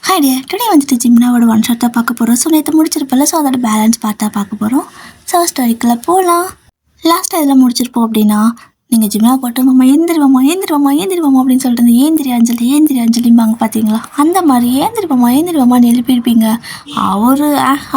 Hi dear, today வந்துட்டு ஜிம்னாவோட one shot தான் பார்க்க போகிறோம். ஸோ நேற்று முடிச்சிருப்பல, ஸோ அதோட பேலன்ஸ் பார்த்தா பார்க்க போகிறோம். ஸோ ஸ்டோரிக்குள்ளே போகலாம். லாஸ்ட்டாக இதில் முடிச்சிருப்போம் அப்படின்னா, நீங்கள் ஜிம்னா போட்டு மாமா ஏந்திருவாமா அப்படின்னு சொல்லிட்டு இந்த ஏந்திரி அஞ்சலிம்பாங்க பார்த்தீங்களா, அந்த மாதிரி ஏந்திருவாமான்னு எழுப்பியிருப்பீங்க. அவரு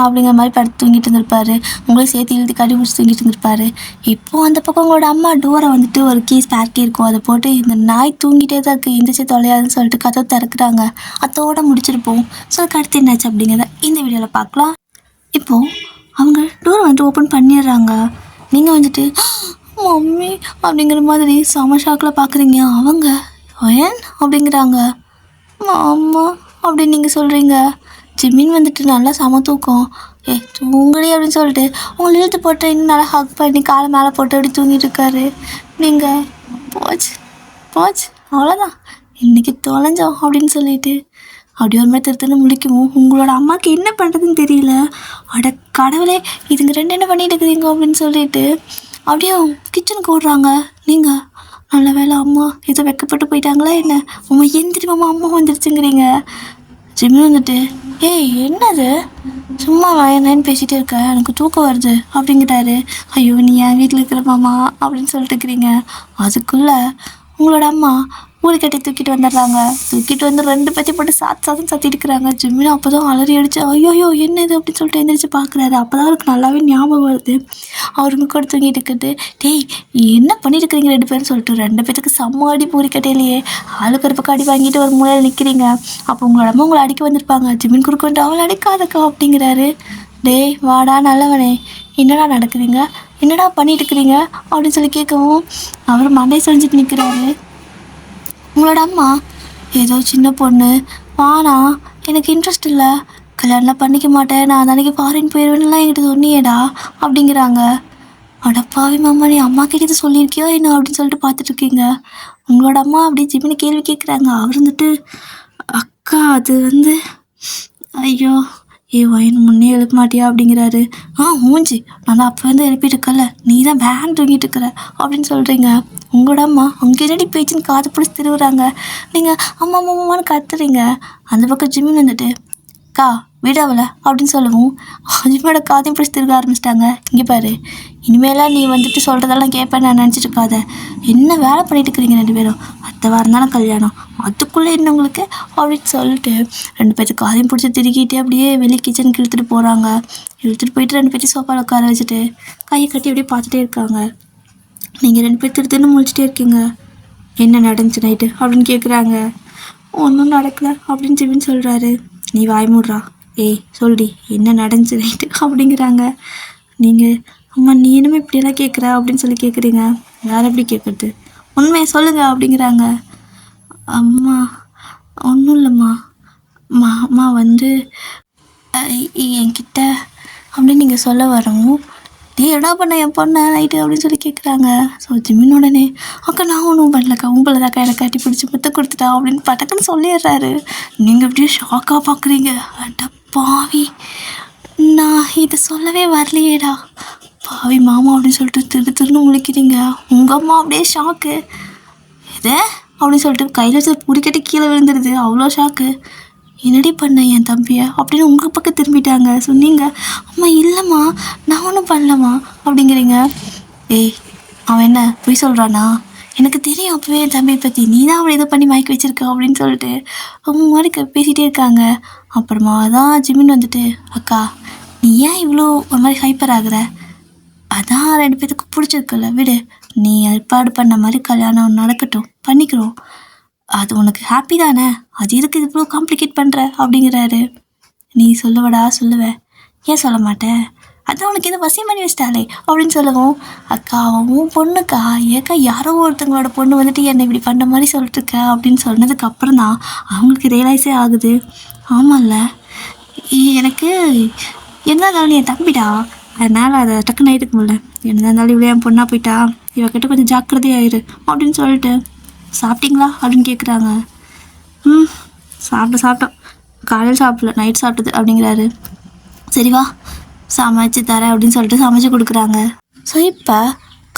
அப்படிங்கிற மாதிரி படுத்து தூங்கிட்டு இருந்திருப்பாரு. உங்களே சேர்த்து இழுத்து கட்டி பிடிச்சி தூங்கிட்டு இருந்திருப்பாரு. இப்போது அந்த பக்கம் உங்களோட அம்மா டோரை வந்துட்டு ஒரு ஸ்பேர் கீ இருக்கும், அதை போட்டு இந்த நாய் தூங்கிட்டே தான் இருக்குது, எந்திரிச்சு தொலையாதுன்னு சொல்லிட்டு கதை திறக்குறாங்க. அதோட முடிச்சிருப்போம். ஸோ அதுக்கு அடுத்து என்னாச்சு அப்படிங்கிறத இந்த வீடியோவில் பார்க்கலாம். இப்போது அவங்க டோரை வந்துட்டு ஓப்பன் பண்ணிடுறாங்க. நீங்கள் வந்துட்டு மம்மி அப்படிங்கிற மாதிரி செம ஷாக்கில் பார்க்குறீங்க. அவங்க ஏன் அப்படிங்கிறாங்க. அம்மா அப்படின்னு நீங்கள் சொல்கிறீங்க. ஜிம்மின் வந்துட்டு நல்லா செம தூக்கம். தூங்குடி அப்படின்னு சொல்லிட்டு உங்களை இழுத்து போட்டு இன்னும் நல்லா ஹக் பண்ணி காலை மேலே போட்டு அப்படி தூங்கிட்டு இருக்காரு. நீங்கள் போச்சு அவ்வளோதான் இன்றைக்கி தொலைஞ்சோம் அப்படின்னு சொல்லிட்டு அப்படி ஒரு மாதிரி திருத்தன்னு முழிக்கவும் உங்களோட அம்மாவுக்கு என்ன பண்ணுறதுன்னு தெரியல. அட கடவுளே, இதுங்க ரெண்டு என்ன பண்ணிட்டு இருக்குதுங்க அப்படின்னு சொல்லிட்டு அப்படியே கிச்சனுக்கு ஓடுறாங்க. நீங்கள் நல்ல வேலை அம்மா ஏதோ வெக்கப்பட்டு போயிட்டாங்களா என்ன, அம்மா எந்திரிமாம்மா அம்மா வந்துருச்சுங்கிறீங்க. ஜிம்மி வந்துட்டு என்னது சும்மா என்னன்னு பேசிகிட்டே இருக்க, எனக்கு தூக்கம் வருது அப்படிங்கிறாரு. ஐயோ நீ என் வீட்டில் இருக்கிற மாமா அப்படின்னு சொல்லிட்டு இருக்கிறீங்க. அதுக்குள்ளே உங்களோட அம்மா ஊருக்கட்டை தூக்கிட்டு வந்துடுறாங்க. தூக்கிட்டு வந்து ரெண்டு பேர்த்தி போட்டு சாத்தம் சத்திட்டு இருக்கிறாங்க. ஜிம்மினா அப்போ தான் அலறி அடிச்சு ஐயோ என்னது அப்படின்னு சொல்லிட்டு எழுந்திரிச்சு பார்க்குறாரு. அப்போ தான் அவருக்கு நல்லாவே ஞாபகம் வருது. அவருக்கு கூட தூங்கிட்டு இருக்குது. என்ன பண்ணிட்டு இருக்கிறீங்க ரெண்டு பேரும் சொல்லிட்டு ரெண்டு பேத்துக்கு செம்ம அடி பூரிக்கட்டையிலேயே ஆளுக்கு ஒரு பக்கம் அடி வாங்கிட்டு ஒரு மூலையில் நிற்கிறீங்க. அப்போ உங்களோட அம்மா உங்களை அடிக்க வந்திருப்பாங்க. ஜிம்மின் குறுக்கொண்டு அவளை அடிக்காதக்கா அப்படிங்கிறாரு. வாடா நல்லவனே, என்னடா நடக்குதுங்க, என்னடா பண்ணிட்டு இருக்கிறீங்க அப்படின்னு சொல்லி கேட்கவும் அவர் மண்டை சொல்லிட்டு நிற்கிறாரு. உங்களோட அம்மா ஏதோ சின்ன பொண்ணு, வானா எனக்கு இன்ட்ரெஸ்ட் இல்லை, கல்யாணம்லாம் பண்ணிக்க மாட்டேன், நான் அன்றைக்கி ஃபாரின் போயிடுவேன்லாம் என்கிட்ட சொன்னியேடா அப்படிங்கிறாங்க. அடப்பாவி மாமா, நீ அம்மா கிட்ட இது சொல்லியிருக்கியோ என்ன அப்படின்னு சொல்லிட்டு பார்த்துட்ருக்கீங்க. உங்களோட அம்மா அப்படி ஜிம்மின்னு கேள்வி கேட்குறாங்க. அவர் வந்துட்டு அக்கா அது ஐயோ வயன் முன்னே எழுப்ப மாட்டியா அப்படிங்கிறாரு. மூஞ்சி நான் அப்போ எழுப்பிட்டு இருக்கல, நீ தான் வேன் தூங்கிட்டு இருக்கிற அப்படின்னு சொல்கிறீங்க. உங்களோட அம்மா அங்கே என்னடி பேச்சுன்னு காது பிடிச்சி திருவுறாங்க. நீங்கள் அம்மா அம்மான்னு கத்துறீங்க. அந்த பக்கம் ஜிம்மின் வந்துட்டு அக்கா விடாவல அப்படின்னு சொல்லவும் ஜிம்மோட காதையும் பிடிச்சி திருக ஆரம்பிச்சிட்டாங்க. இங்கே பாரு, இனிமேலாம் நீ வந்துட்டு சொல்கிறதெல்லாம் கேட்பேன் நான் நினச்சிட்டு இருக்காத. என்ன வேலை பண்ணிட்டு இருக்கிறீங்க ரெண்டு பேரும், அடுத்த வாரம் தானே கல்யாணம், அதுக்குள்ளே என்ன உங்களுக்கு அப்படின்னு சொல்லிட்டு ரெண்டு பேர்த்துக்கு காதையும் பிடிச்சி திருக்கிட்டு அப்படியே வெளியே கிச்சனுக்கு இழுத்துட்டு போகிறாங்க. இழுத்துட்டு போயிட்டு ரெண்டு பேர்த்தையும் சோஃபாவில் உட்கார வச்சுட்டு கையை கட்டி அப்படியே பார்த்துட்டே இருக்காங்க. நீங்கள் ரெண்டு பேர் திருத்துன்னு முழிச்சிட்டே இருக்கீங்க. என்ன நடந்துச்சு நைட்டு அப்படின்னு கேட்குறாங்க. ஒன்றும் நடக்கலை அப்படின்னு ஜிம்மின்னு சொல்கிறாரு. நீ வாய் மூடுறா, சொல்டி என்ன நடந்துச்சு நைட்டு அப்படிங்கிறாங்க. நீங்கள் அம்மா நீ என்னமே இப்படியெல்லாம் கேட்குற அப்படின்னு சொல்லி கேட்குறீங்க. யார் எப்படி கேட்குறது, உண்மையை சொல்லுங்கள் அப்படிங்கிறாங்க. அம்மா ஒன்றும் இல்லைம்மா, அம்மா என்கிட்ட அப்படின்னு நீங்கள் சொல்ல வரவும் என்ன பண்ண என் பொண்ணை நைட்டு அப்படின்னு சொல்லி கேட்குறாங்க. ஸோ ஜிம்மின் உடனே அக்கா நான் ஒன்றும் பண்ணலக்கா, உங்களை தாக்கா எனக்கு கட்டி பிடிச்சி முத்த கொடுத்துட்டா அப்படின்னு பட்டக்குன்னு சொல்லிடுறாரு. நீங்கள் அப்படியே ஷாக்காக பார்க்குறீங்க. அட பாவி, நான் இதை சொல்லவே வரலையேடா பாவி மாமா அப்படின்னு சொல்லிட்டு திருன்னு முழிக்கிறீங்க. உங்கள் அம்மா அப்படியே ஷாக்கு. இதே அப்படின்னு சொல்லிட்டு கையில் வச்சு புடிக்கட்டி கீழே விழுந்துருது. அவ்வளோ ஷாக்கு. என்னடி பண்ண என் தம்பியை அப்படின்னு உங்கள் பக்கம் திரும்பிட்டாங்க. சொன்னீங்க அம்மா இல்லைம்மா நான் ஒன்றும் பண்ணலம்மா அப்படிங்கிறீங்க. அவன் என்ன பொய் சொல்கிறானா, எனக்கு தெரியும் அப்போவே என் தம்பியை பற்றி, நீ தான் அவளை இதை பண்ணி மயக்க வச்சுருக்க அப்படின்னு சொல்லிட்டு அவங்க மாதிரி பேசிகிட்டே இருக்காங்க. அப்புறமா தான் ஜிம்மின் வந்துட்டு அக்கா நீ ஏன் இவ்வளோ ஒரு மாதிரி ஹைப்பர் ஆகுற, அதான் ரெண்டு பேத்துக்கு பிடிச்சிருக்குல்ல விடு, நீ ஏற்பாடு பண்ண மாதிரி கல்யாணம் நடக்கட்டும் பண்ணிக்கிறோம், அது உனக்கு ஹாப்பி தானே, அது எதுக்கு இது இவ்வளோ காம்ப்ளிகேட் பண்ணுற அப்படிங்கிறாரு. நீ சொல்லுவடா சொல்லுவேன், ஏன் சொல்ல மாட்டேன், அதான் உனக்கு எதை வசியம் பண்ணி வச்சிட்டாலே அப்படின்னு சொல்லவும் அக்கா அவன் பொண்ணுக்கா, ஏக்கா யாரோ ஒருத்தங்களோட பொண்ணு வந்துட்டு என்னை இப்படி பண்ண மாதிரி சொல்லிட்டுருக்க அப்படின்னு சொன்னதுக்கு அப்புறம் தான் அவங்களுக்கு ரியலைஸே ஆகுது. ஆமாம்ல எனக்கு என்ன இருந்தாலும் என் தம்பிடா, அதனால் அதை டக்குன்னு ஆகிட்டுக்க முடியல, என்ன இருந்தாலும் இவ்வளோ என் பொண்ணாக போயிட்டா, இவக்கிட்ட கொஞ்சம் ஜாக்கிரதையாயிரு அப்படின்னு சொல்லிட்டு சாப்பிட்டீங்களா அப்படின்னு கேட்குறாங்க. சாப்பிட்டோம், காலையில் சாப்பிடல நைட் சாப்பிட்டது அப்படிங்கிறாரு. சரி வா சமைச்சு தரேன் அப்படின்னு சொல்லிட்டு சமைச்சு கொடுக்குறாங்க. ஸோ இப்போ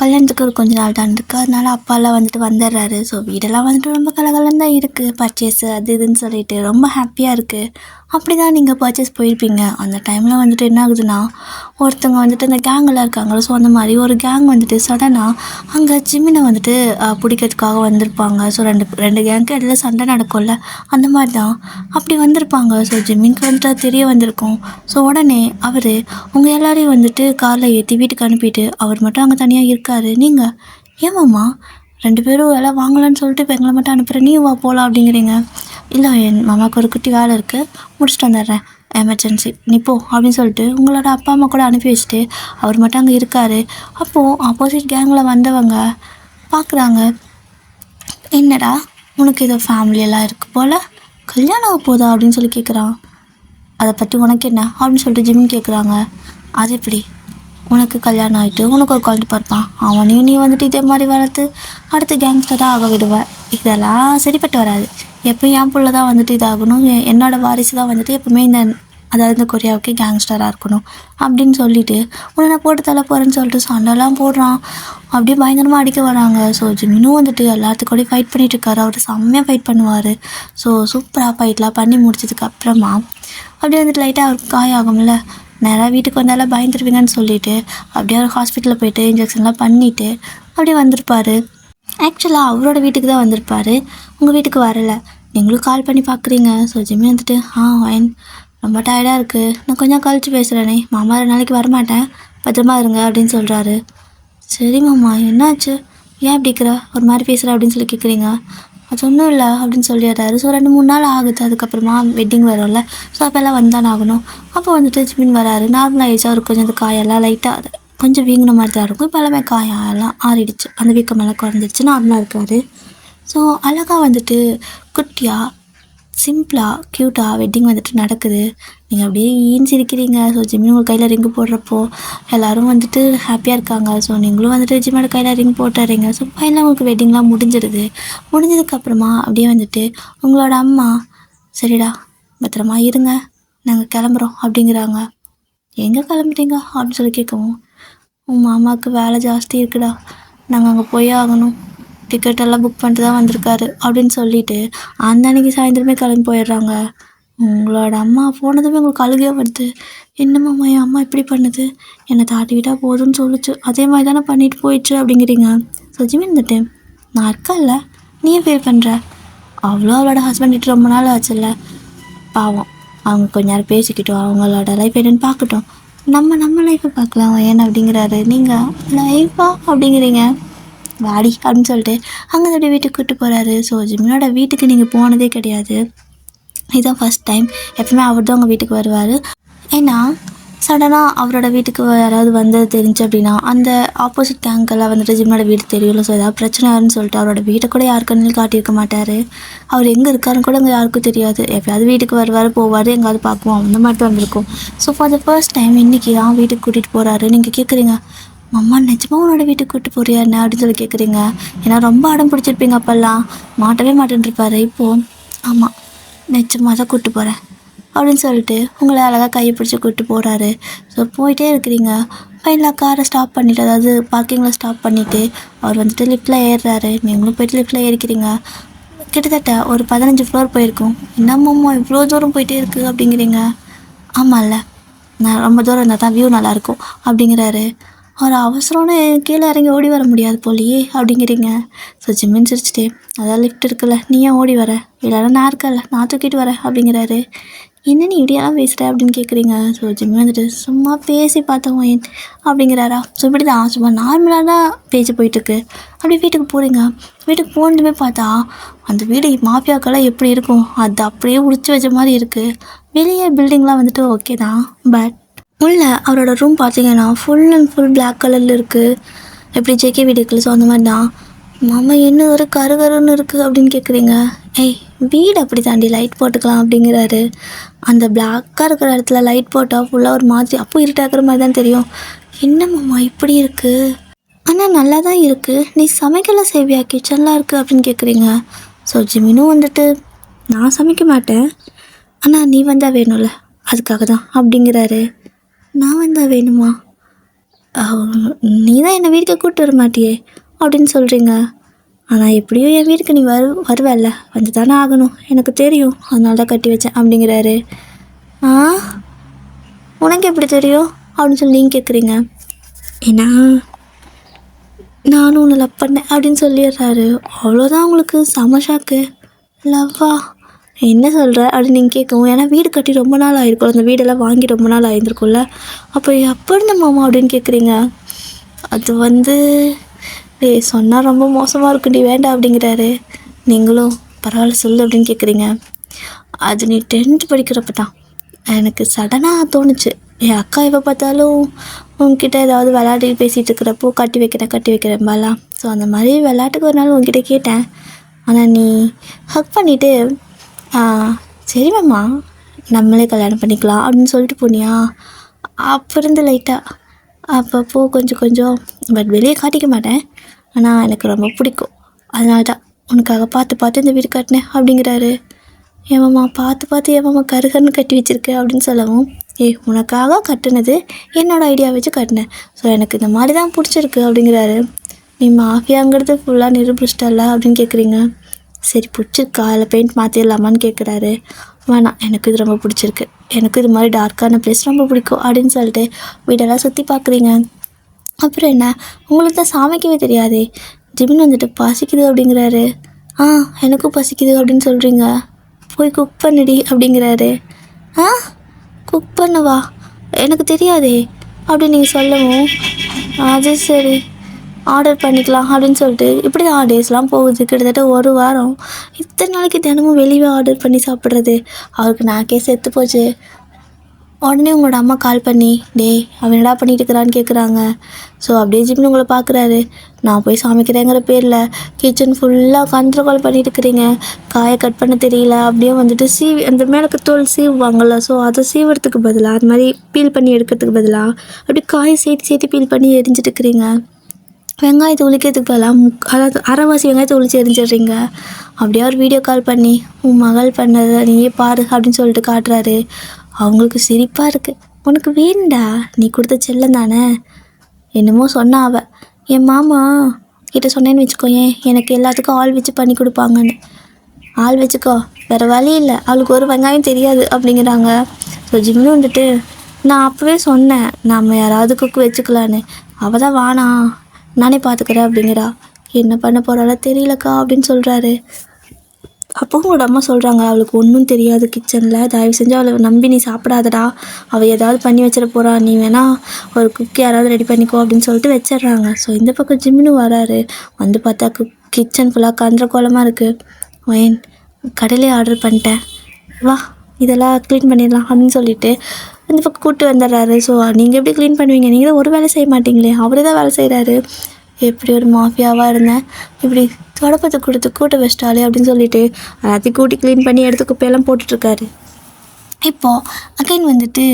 கல்யாணத்துக்கு ஒரு கொஞ்ச நாள் தான் இருக்குது. அதனால அப்பாலாம் வந்துட்டு வந்துடுறாரு. ஸோ வீடெல்லாம் வந்துட்டு ரொம்ப கலகலன்னு தான் இருக்குது. பர்ச்சேஸு அது இதுன்னு சொல்லிட்டு ரொம்ப ஹாப்பியாக இருக்குது. அப்படி தான் நீங்கள் பர்ச்சேஸ் போயிருப்பீங்க. அந்த டைமில் வந்துட்டு என்ன ஆகுதுன்னா, ஒருத்தவங்க வந்துட்டு இந்த கேங்கெல்லாம் இருக்காங்களோ, ஸோ அந்த மாதிரி ஒரு கேங் வந்துட்டு சடனாக அங்கே ஜிம்மினை வந்துட்டு பிடிக்கிறதுக்காக வந்திருப்பாங்க. ஸோ ரெண்டு ரெண்டு கேங்க்கு இடையில சண்டை நடக்கும்ல, அந்த மாதிரி தான் அப்படி வந்திருப்பாங்க. ஸோ ஜிம்மினுக்கு வந்துட்டு அது தெரிய வந்திருக்கும். ஸோ உடனே அவர் உங்கள் எல்லாரையும் வந்துட்டு காரில் ஏற்றி வீட்டுக்கு அனுப்பிட்டு அவர் மட்டும் அங்கே தனியாக இருக்கார். நீங்கள் ஏமாம்மா 2 பேரும் எல்லாம் வாங்கலான்னு சொல்லிட்டு இப்போ எங்களை மட்டும் அனுப்புகிறேன், நீ வா போகலாம் அப்படிங்கிறீங்க. இல்லை என் மாமாவுக்கு ஒரு குட்டி வேலை இருக்குது, முடிச்சுட்டு வந்துடுறேன், எமர்ஜென்சி நீ போ அப்படின்னு சொல்லிட்டு உங்களோட அப்பா அம்மா கூட அனுப்பி வச்சுட்டு அவர் மட்டும் அங்கே இருக்கார். அப்போது ஆப்போசிட் கேங்கில் வந்தவங்க பார்க்குறாங்க, என்னடா உனக்கு ஏதோ ஃபேமிலியெல்லாம் இருக்குது போல், கல்யாணம் ஆக போதா அப்படின்னு சொல்லி கேட்குறான். அதை பற்றி உனக்கு என்ன அப்படின்னு சொல்லிட்டு ஜிம்மின் கேட்குறாங்க. அது எப்படி உனக்கு கல்யாணம் ஆகிட்டு உனக்கு ஒரு குழந்தை பார்ப்பான், அவனையும் நீ வந்துட்டு இதே மாதிரி வளர்த்து அடுத்து கேங்ஸ்டராக ஆக விடுவேன், இதெல்லாம் சரிப்பட்டு வராது. எப்போயும் என் பிள்ளை தான் வந்துட்டு இதாகணும், என்னோடய வாரிசு தான் வந்துட்டு எப்பவுமே இந்த கொரியாவுக்கு கேங்ஸ்டராக இருக்கணும் அப்படின்னு சொல்லிட்டு உன்னை நான் போட்டு தள்ள போகிறேன்னு சொல்லிட்டு சண்டைலாம் போடுறான். அப்படியே பயங்கரமாக அடிக்க வராங்க. ஸோ ஜிம்மினும் வந்துட்டு எல்லாத்துக்கூடயும் ஃபைட் பண்ணிகிட்டு இருக்காரு. அவர் செம்மையாக ஃபைட் பண்ணுவார். ஸோ சூப்பராக ஃபைட்லாம் பண்ணி முடிச்சதுக்கு அப்புறமா அப்படியே வந்துட்டு லைட்டாக அவருக்கு காயாகும்ல, நேராக வீட்டுக்கு வந்தாலும் பயந்துருவீங்கன்னு சொல்லிவிட்டு அப்படியே அவர் ஹாஸ்பிட்டலில் போய்ட்டு இன்ஜெக்ஷன்லாம் பண்ணிவிட்டு அப்படியே வந்திருப்பார். ஆக்சுவலாக அவரோட வீட்டுக்கு தான் வந்திருப்பார், உங்கள் வீட்டுக்கு வரலை. நீங்களும் கால் பண்ணி பார்க்குறீங்க. ஸோ ஜிம்மி வந்துட்டு ஃபைன், ரொம்ப டயர்டாக இருக்குது, நான் கொஞ்சம் கழிச்சு பேசுகிறேனே, மாமா 2 நாளைக்கு வரமாட்டேன், பத்திரமா இருங்க அப்படின்னு சொல்கிறாரு. சரி மாமா என்னாச்சு, ஏன் அப்படி இருக்கிற ஒரு மாதிரி பேசுகிற அப்படின்னு சொல்லி கேட்குறீங்க. அது ஒன்றும் இல்லை அப்படின்னு சொல்லிடுறாரு. ஸோ 2-3 நாள் ஆகுது, அதுக்கப்புறமா வெட்டிங் வரும்ல, ஸோ அப்போல்லாம் வந்தானே ஆகணும். அப்போ வந்துட்டு ஜிம்மின் வராரு. நார்மலாக ஏஜாக அவருக்கு கொஞ்சம் அந்த காயெல்லாம் லைட்டாக கொஞ்சம் வீங்கின மாதிரி தான் இருக்கும். இப்போ எல்லாமே காயெல்லாம் ஆறிடுச்சு, அந்த வீக்கமெல்லாம் குறைஞ்சிடுச்சு, நார்மலாக இருக்கார். ஸோ அழகாக வந்துட்டு குட்டியாக சிம்பிளாக க்யூட்டாக வெட்டிங் வந்துட்டு நடக்குது. நீங்கள் அப்படியே சிரிக்கிறீங்க. ஸோ ஜிம்மி உங்கள் கையில் ரிங்கு போடுறப்போ எல்லோரும் வந்துட்டு ஹாப்பியாக இருக்காங்க. ஸோ நீங்களும் வந்துட்டு ஜிம்மோட கையில் ரிங் போட்டுறீங்க. ஸோ ஃபைனலாக உங்களுக்கு வெட்டிங்லாம் முடிஞ்சிடுது. முடிஞ்சதுக்கப்புறமா அப்படியே வந்துட்டு உங்களோட அம்மா சரிடா பத்திரமா இருங்க, நாங்கள் கிளம்புறோம் அப்படிங்கிறாங்க. எங்கே கிளம்புறீங்க அப்படின்னு சொல்லி கேட்கவும், உங்கள் மாமாவுக்கு வேலை ஜாஸ்தி இருக்குடா, நாங்கள் அங்கே போய் ஆகணும், டிக்கெட்டெல்லாம் புக் பண்ணிட்டு தான் வந்திருக்காரு அப்படின்னு சொல்லிவிட்டு அந்த அன்றைக்கி சாயந்தரமே கிளம்பி போயிடுறாங்க. உங்களோட அம்மா போனதுமே உங்களுக்கு அழுகையாக வருது. என்னம்மா என் அம்மா இப்படி பண்ணுது, என்னை தாட்டிக்கிட்டால் போதும்னு சொல்லிச்சு, அதே மாதிரி தானே பண்ணிட்டு போயிடுச்சு அப்படிங்கிறீங்க. ஸோ ஜிம்மி இருந்துட்டு நான் இருக்கல, நீ ஏன் ஃபீல் பண்ணுற, அவ்வளோ அவளோட ஹஸ்பண்ட் கிட்ட ரொம்ப நாள் ஆச்சுல்ல, பாவம் அவங்க கொஞ்ச நேரம் பேசிக்கிட்டோம், அவங்களோட லைஃப் என்னென்னு பார்க்கட்டும், நம்ம லைஃப்பை பார்க்கலாம் ஏன் அப்படிங்கிறாரு. நீங்கள் லைஃபா அப்படிங்கிறீங்க, வாடி அப்படின்னு சொல்லிட்டு அங்கே அப்படியே வீட்டுக்கு கூப்பிட்டு போகிறாரு. ஸோ ஜிம்மினோட வீட்டுக்கு நீங்கள் போனதே கிடையாது, இதுதான் ஃபஸ்ட் டைம். எப்பவுமே அவர் தான் உங்கள் வீட்டுக்கு வருவார். ஏன்னா சடனாக அவரோட வீட்டுக்கு யாராவது வந்தது தெரிஞ்சு அப்படின்னா அந்த ஆப்போசிட் கேங்கெல்லாம் வந்துட்டு ஜிம்மோட வீடு தெரியும்ல, ஸோ ஏதாவது பிரச்சனை ஆகுன்னு சொல்லிட்டு அவரோட வீட்டை கூட யாருக்குன்னு காட்டியிருக்க மாட்டார். அவர் எங்கே இருக்காருன்னு கூட அங்கே யாருக்கும் தெரியாது. எப்போயாவது வீட்டுக்கு வருவார் போவார், எங்கேயாவது பார்க்குவோம், அந்த மாதிரி தான் வந்திருக்கும். So for the first time இன்றைக்கி தான் வீட்டுக்கு கூட்டிகிட்டு போகிறாரு. நீங்கள் கேட்குறீங்க, அம்மா நிஜமாக உன்னோட வீட்டுக்கு கூப்பிட்டு போறியா என்ன அப்படின்னு சொல்லி கேட்குறீங்க. ஏன்னா ரொம்ப அடம் பிடிச்சிருப்பீங்க, அப்போல்லாம் மாட்டவே மாட்டேன்ருப்பாரு. இப்போது ஆமாம் நிஜமாக தான் கூப்பிட்டு போகிறேன் அப்படின்னு சொல்லிட்டு உங்களை அழகாக கையை பிடிச்சி கூப்பிட்டு போகிறாரு. ஸோ போயிட்டே இருக்கிறீங்க. ஃபைனலாக காரை ஸ்டாப் பண்ணிவிட்டு, அதாவது பார்க்கிங்கில் ஸ்டாப் பண்ணிவிட்டு அவர் வந்துட்டு லிஃப்ட்டில் ஏறுறாரு. நீங்களும் போய்ட்டு லிஃப்ட்டில் ஏறிக்கிறீங்க. கிட்டத்தட்ட ஒரு 15 ஃப்ளோர் போயிருக்கும். என்னம்மா இவ்வளோ தூரம் போயிட்டே இருக்குது அப்படிங்கிறீங்க. ஆமாம்ல, நான் ரொம்ப தூரம் இருந்தால் தான் வியூ நல்லாயிருக்கும் அப்படிங்கிறாரு. ஒரு அவசரம்னு கீழே இறங்கி ஓடி வர முடியாது போலியே அப்படிங்கிறீங்க. ஸோ ஜிம்மின் சிரிச்சிட்டே, அதான் லிஃப்ட் இருக்குல்ல, நீ ஏன் ஓடி வர, இல்லைனா நான் இருக்கல, நான் தூக்கிட்டு வரேன் அப்படிங்கிறாரு. என்ன நீ இப்படியெல்லாம் பேசுகிற அப்படின்னு கேட்குறீங்க. ஸோ ஜிம்மி வந்துட்டு சும்மா பேசி பார்த்தவங்க ஏன் அப்படிங்கிறாரா. ஸோ இப்படி தான் சும்மா நார்மலாக தான் பேச்சு போயிட்டுருக்கு. அப்படி வீட்டுக்கு போகிறீங்க. வீட்டுக்கு போனதுமே பார்த்தா அந்த வீடு மாஃபியாக்கெல்லாம் எப்படி இருக்கும், அது அப்படியே உடிச்சு வச்ச மாதிரி இருக்குது. வெளியே பில்டிங்லாம் வந்துட்டு ஓகே தான், பட் உள்ள அவரோட ரூம் பார்த்தீங்கன்னா ஃபுல் அண்ட் ஃபுல் பிளாக் கலரில் இருக்குது. எப்படி ஜேகே வீடு இருக்குல்ல, ஸோ அந்த மாதிரி தான். மாமா என்ன ஒரு கருகருன்னு இருக்குது அப்படின்னு கேட்குறீங்க. ஏய் வீடு அப்படி தாண்டி லைட் போட்டுக்கலாம் அப்படிங்கிறாரு. அந்த பிளாக்காக இருக்கிற இடத்துல லைட் போட்டால் ஃபுல்லாக ஒரு மாதிரி அப்போ இருட்டாக்குற மாதிரி தான் தெரியும். என்ன மாமா இப்படி இருக்குது, ஆனால் நல்லா தான் இருக்குது, நீ சமைக்கலாம் செய்வியா, கிச்சன்லாம் இருக்குது அப்படின்னு கேட்குறீங்க. ஸோ ஜிமினும் வந்துட்டு நான் சமைக்க மாட்டேன், ஆனால் நீ வந்தால் வேணும்ல அதுக்காக தான் அப்படிங்கிறாரு. நான் வந்தால் வேணுமா, நீ தான் என்னை வீட்டுக்கு கூப்பிட்டு வர மாட்டியே அப்படின்னு சொல்கிறீங்க. ஆனால் எப்படியும் என் வீட்டுக்கு நீ வருவல்ல, வந்து தானே ஆகணும், எனக்கு தெரியும், அதனால தான் கட்டி வச்சேன் அப்படிங்கிறாரு. ஆ, உனக்கு எப்படி தெரியும் அப்படின்னு சொல்லி நீங்கள் கேட்குறீங்க. ஏன்னா நானும் உன்னை லவ் பண்ணேன் அப்படின்னு சொல்லிடுறாரு. அவ்வளோதான் உங்களுக்கு செம ஷாக்கு. லவ்வா, என்ன சொல்கிற அப்படின்னு நீங்கள் கேட்கவும், ஏன்னா வீடு கட்டி ரொம்ப நாள் ஆகிருக்கும், அந்த வீடெல்லாம் வாங்கி ரொம்ப நாள் ஆகிருந்துருக்கும்ல, அப்போ எப்போ இருந்த மாமா அப்படின்னு கேட்குறீங்க. அது வந்து சொன்னால் ரொம்ப மோசமாக இருக்குண்டி வேண்டாம் அப்படிங்கிறாரு. நீங்களும் பரவாயில்ல சொல்லு அப்படின்னு கேட்குறீங்க. அது நீ 10th படிக்கிறப்ப தான் எனக்கு சடனாக தோணுச்சு. என் அக்கா எப்போ பார்த்தாலும் உங்ககிட்ட ஏதாவது விளையாடி பேசிகிட்டு இருக்கிறப்போ கட்டி வைக்கிறேன் பாலா. ஸோ அந்த மாதிரி விளையாட்டுக்கு ஒரு நாள் உங்ககிட்ட கேட்டேன். ஆனால் நீ ஹக் பண்ணிவிட்டு சரி மாமா நம்மளே கல்யாணம் பண்ணிக்கலாம் அப்படின்னு சொல்லிட்டு போனியா. அப்போ இருந்து லைட்டாக அப்பப்போ கொஞ்சம் பட் வெளியே காட்டிக்க மாட்டேன், ஆனால் எனக்கு ரொம்ப பிடிக்கும், அதனால தான் உனக்காக பார்த்து இந்த வீடு கட்டினேன் அப்படிங்கிறாரு. ஏமாம்மா பார்த்து ஏமாம்மா கருகன்னு கட்டி வச்சுருக்க அப்படின்னு சொல்லவும், உனக்காக கட்டினது என்னோடய ஐடியா வச்சு கட்டினேன், ஸோ எனக்கு இந்த மாதிரி தான் பிடிச்சிருக்கு அப்படிங்கிறாரு. நீ மாஃபியாங்கிறது ஃபுல்லாக நிரூபிச்சிட்டல அப்படின்னு கேட்குறீங்க. சரி பிடிச்சிருக்கா, இல்லை பெயிண்ட் மாற்றிடலாமான்னு கேட்குறாரு. வேணாம், எனக்கு இது ரொம்ப பிடிச்சிருக்கு, எனக்கு இது மாதிரி டார்க்கான ப்ளேஸ் ரொம்ப பிடிக்கும் அப்படின்னு சொல்லிட்டு வீடெல்லாம் சுற்றி பார்க்குறீங்க. அப்புறம் என்ன, உங்களுக்கு தான் சமைக்கவே தெரியாதே, ஜிமின் வந்துட்டு பசிக்குது அப்படிங்கிறாரு. எனக்கும் பசிக்குது அப்படின்னு சொல்கிறீங்க, போய் குக் பண்ணுடி அப்படிங்கிறாரு. குக் பண்ணவா, எனக்கு தெரியாதே அப்படின்னு நீங்கள் சொல்லவும், அது சரி ஆர்டர் பண்ணிக்கலாம் அப்படின்னு சொல்லிட்டு இப்படி தான் டேஸ்லாம் போகுது. கிட்டத்தட்ட ஒரு வாரம். இத்தனை நாளைக்கு தினமும் வெளியே ஆர்டர் பண்ணி சாப்பிட்றது அவருக்கு நாக்கே செத்து போச்சு. உடனே உங்களோட அம்மா கால் பண்ணி, அவன் என்னடா பண்ணிட்டு இருக்கிறான்னு கேட்குறாங்க. ஸோ அப்படியே ஜிம்னு உங்களை பார்க்குறாரு. நான் போய் சமைக்கிறேங்கிற பேரில் கிச்சன் ஃபுல்லாக கண்ட்ரோல் பண்ணிட்டு இருக்கிறீங்க, காயை கட் பண்ண தெரியல, அப்படியே வந்துட்டு சீவி அந்த மேலக்கு தோல் சீவுவாங்கள்ல, ஸோ அதை சீவுறதுக்கு பதிலாக அது மாதிரி பீல் பண்ணி எடுக்கிறதுக்கு பதிலாக அப்படி காயை சேர்த்து பீல் பண்ணி எரிஞ்சிட்டு இருக்கிறீங்க. வெங்காயத்தை ஒழிக்கிறதுக்கு பதிலாக அதாவது அரைவாசி வெங்காயத்தை ஒழிச்சு எரிஞ்சிடுறீங்க. அப்படியே ஒரு வீடியோ கால் பண்ணி உன் மகள் பண்ணதை நீயே பாரு அப்படின்னு சொல்லிட்டு காட்டுறாரு. அவங்களுக்கு சிரிப்பாக இருக்குது. உனக்கு வேண்டா, நீ கொடுத்த செல்லம் தானே. என்னமோ சொன்னா அவள், என் மாமா கிட்ட சொன்னேன்னு வச்சுக்கோயேன், எனக்கு எல்லாத்துக்கும் ஆள் வச்சு பண்ணி கொடுப்பாங்கன்னு. ஆள் வச்சுக்கோ, வேறு வழி இல்லை, அவளுக்கு ஒரு வெங்காயம் தெரியாது அப்படிங்கிறாங்க. ஸோ ஜிம்னு வந்துட்டு, நான் அப்போவே சொன்னேன் நம்ம யாராவது குக்கு வச்சுக்கலான்னு, அவள் தான் வானா நானே பார்த்துக்கிறேன் அப்படிங்கிறா. என்ன பண்ண போகிறாளோ தெரியலக்கா அப்படின்னு சொல்கிறாரு. அப்போ உங்களோட அம்மா சொல்கிறாங்க, அவளுக்கு ஒன்றும் தெரியாது கிச்சனில், தயவு செஞ்சு அவளை நம்பி நீ சாப்பிடாதடா, அவள் ஏதாவது பண்ணி வச்சிட போகிறா, நீ வேணால் ஒரு குக் யாராவது ரெடி பண்ணிக்கோ அப்படின்னு சொல்லிட்டு வச்சிடுறாங்க. ஸோ இந்த பக்கம் ஜிம்னு வராரு. வந்து பார்த்தா கிச்சன் ஃபுல்லாக கந்திர கோலமாக இருக்குது. ஒயன் கடையிலே ஆர்டர் பண்ணிட்டேன், வா இதெல்லாம் க்ளீன் பண்ணிடலாம் அப்படின்னு சொல்லிட்டு இந்த பக்கம் கூப்பிட்டு வந்துடுறாரு. ஸோ நீங்கள் எப்படி க்ளீன் பண்ணுவீங்க, நீங்கள் தான் ஒரு வேலை செய்ய மாட்டீங்களே, அவரே தான் வேலை செய்கிறாரு. எப்படி ஒரு மாஃபியாவாக இருந்தேன், இப்படி தொடப்பத்தை கொடுத்து கூட்ட வச்சிட்டாலே அப்படின்னு சொல்லிட்டு எல்லாத்தையும் கூட்டி க்ளீன் பண்ணி எடுத்து குப்பையெல்லாம் போட்டுட்ருக்காரு. இப்போது அகைன் வந்துட்டு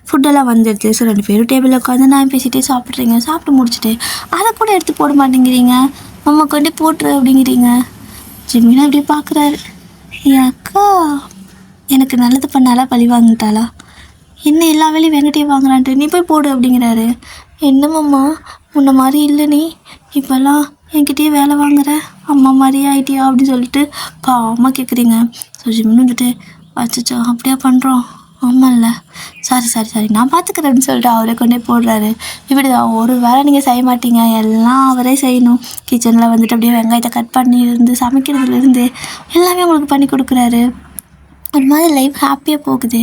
ஃபுட்டெல்லாம் வந்துடுது. ஸோ 2 பேரும் டேபிளில் உட்காந்து நான் பேசிகிட்டே சாப்பிட்றீங்க. சாப்பிட்டு முடிச்சுட்டு அதை கூட எடுத்து போட மாட்டேங்கிறீங்க, அம்மா கொண்டு போட்டுரு அப்படிங்கிறீங்க. ஜிம்மினா அப்படியே பார்க்குறாரு. என் அக்கா எனக்கு நல்லது பண்ணாலா பழி வாங்கிட்டாளா, என்ன எல்லா வேலையும் வெங்கட்டையே வாங்குறான்ட்டு, நீ போய் போடு அப்படிங்கிறாரு. என்னம்மா முன்ன மாதிரி இல்லை, நீ இப்போல்லாம் என்கிட்டயே வேலை வாங்குற, அம்மா மாதிரியே ஆகிட்டியா அப்படின்னு சொல்லிட்டு அம்மா கேட்குறீங்க. ஸோ ஜிம்னு வந்துட்டு, அச்சோ அப்படியா பண்ணுறோம், ஆமாம்ல, சாரி நான் பார்த்துக்கிறேன் அப்படின்னு சொல்லிட்டு அவரே கொண்டே போடுறாரு. இப்படி தான் ஒரு வேலை நீங்கள் செய்ய மாட்டீங்க, எல்லாம் அவரே செய்யணும். கிச்சனில் வந்துட்டு அப்படியே வெங்காயத்தை கட் பண்ணியிருந்து சமைக்கிறதுலேருந்து எல்லாமே உங்களுக்கு பண்ணி கொடுக்குறாரு. ஒரு மாதிரி லைஃப் ஹாப்பியாக போகுது.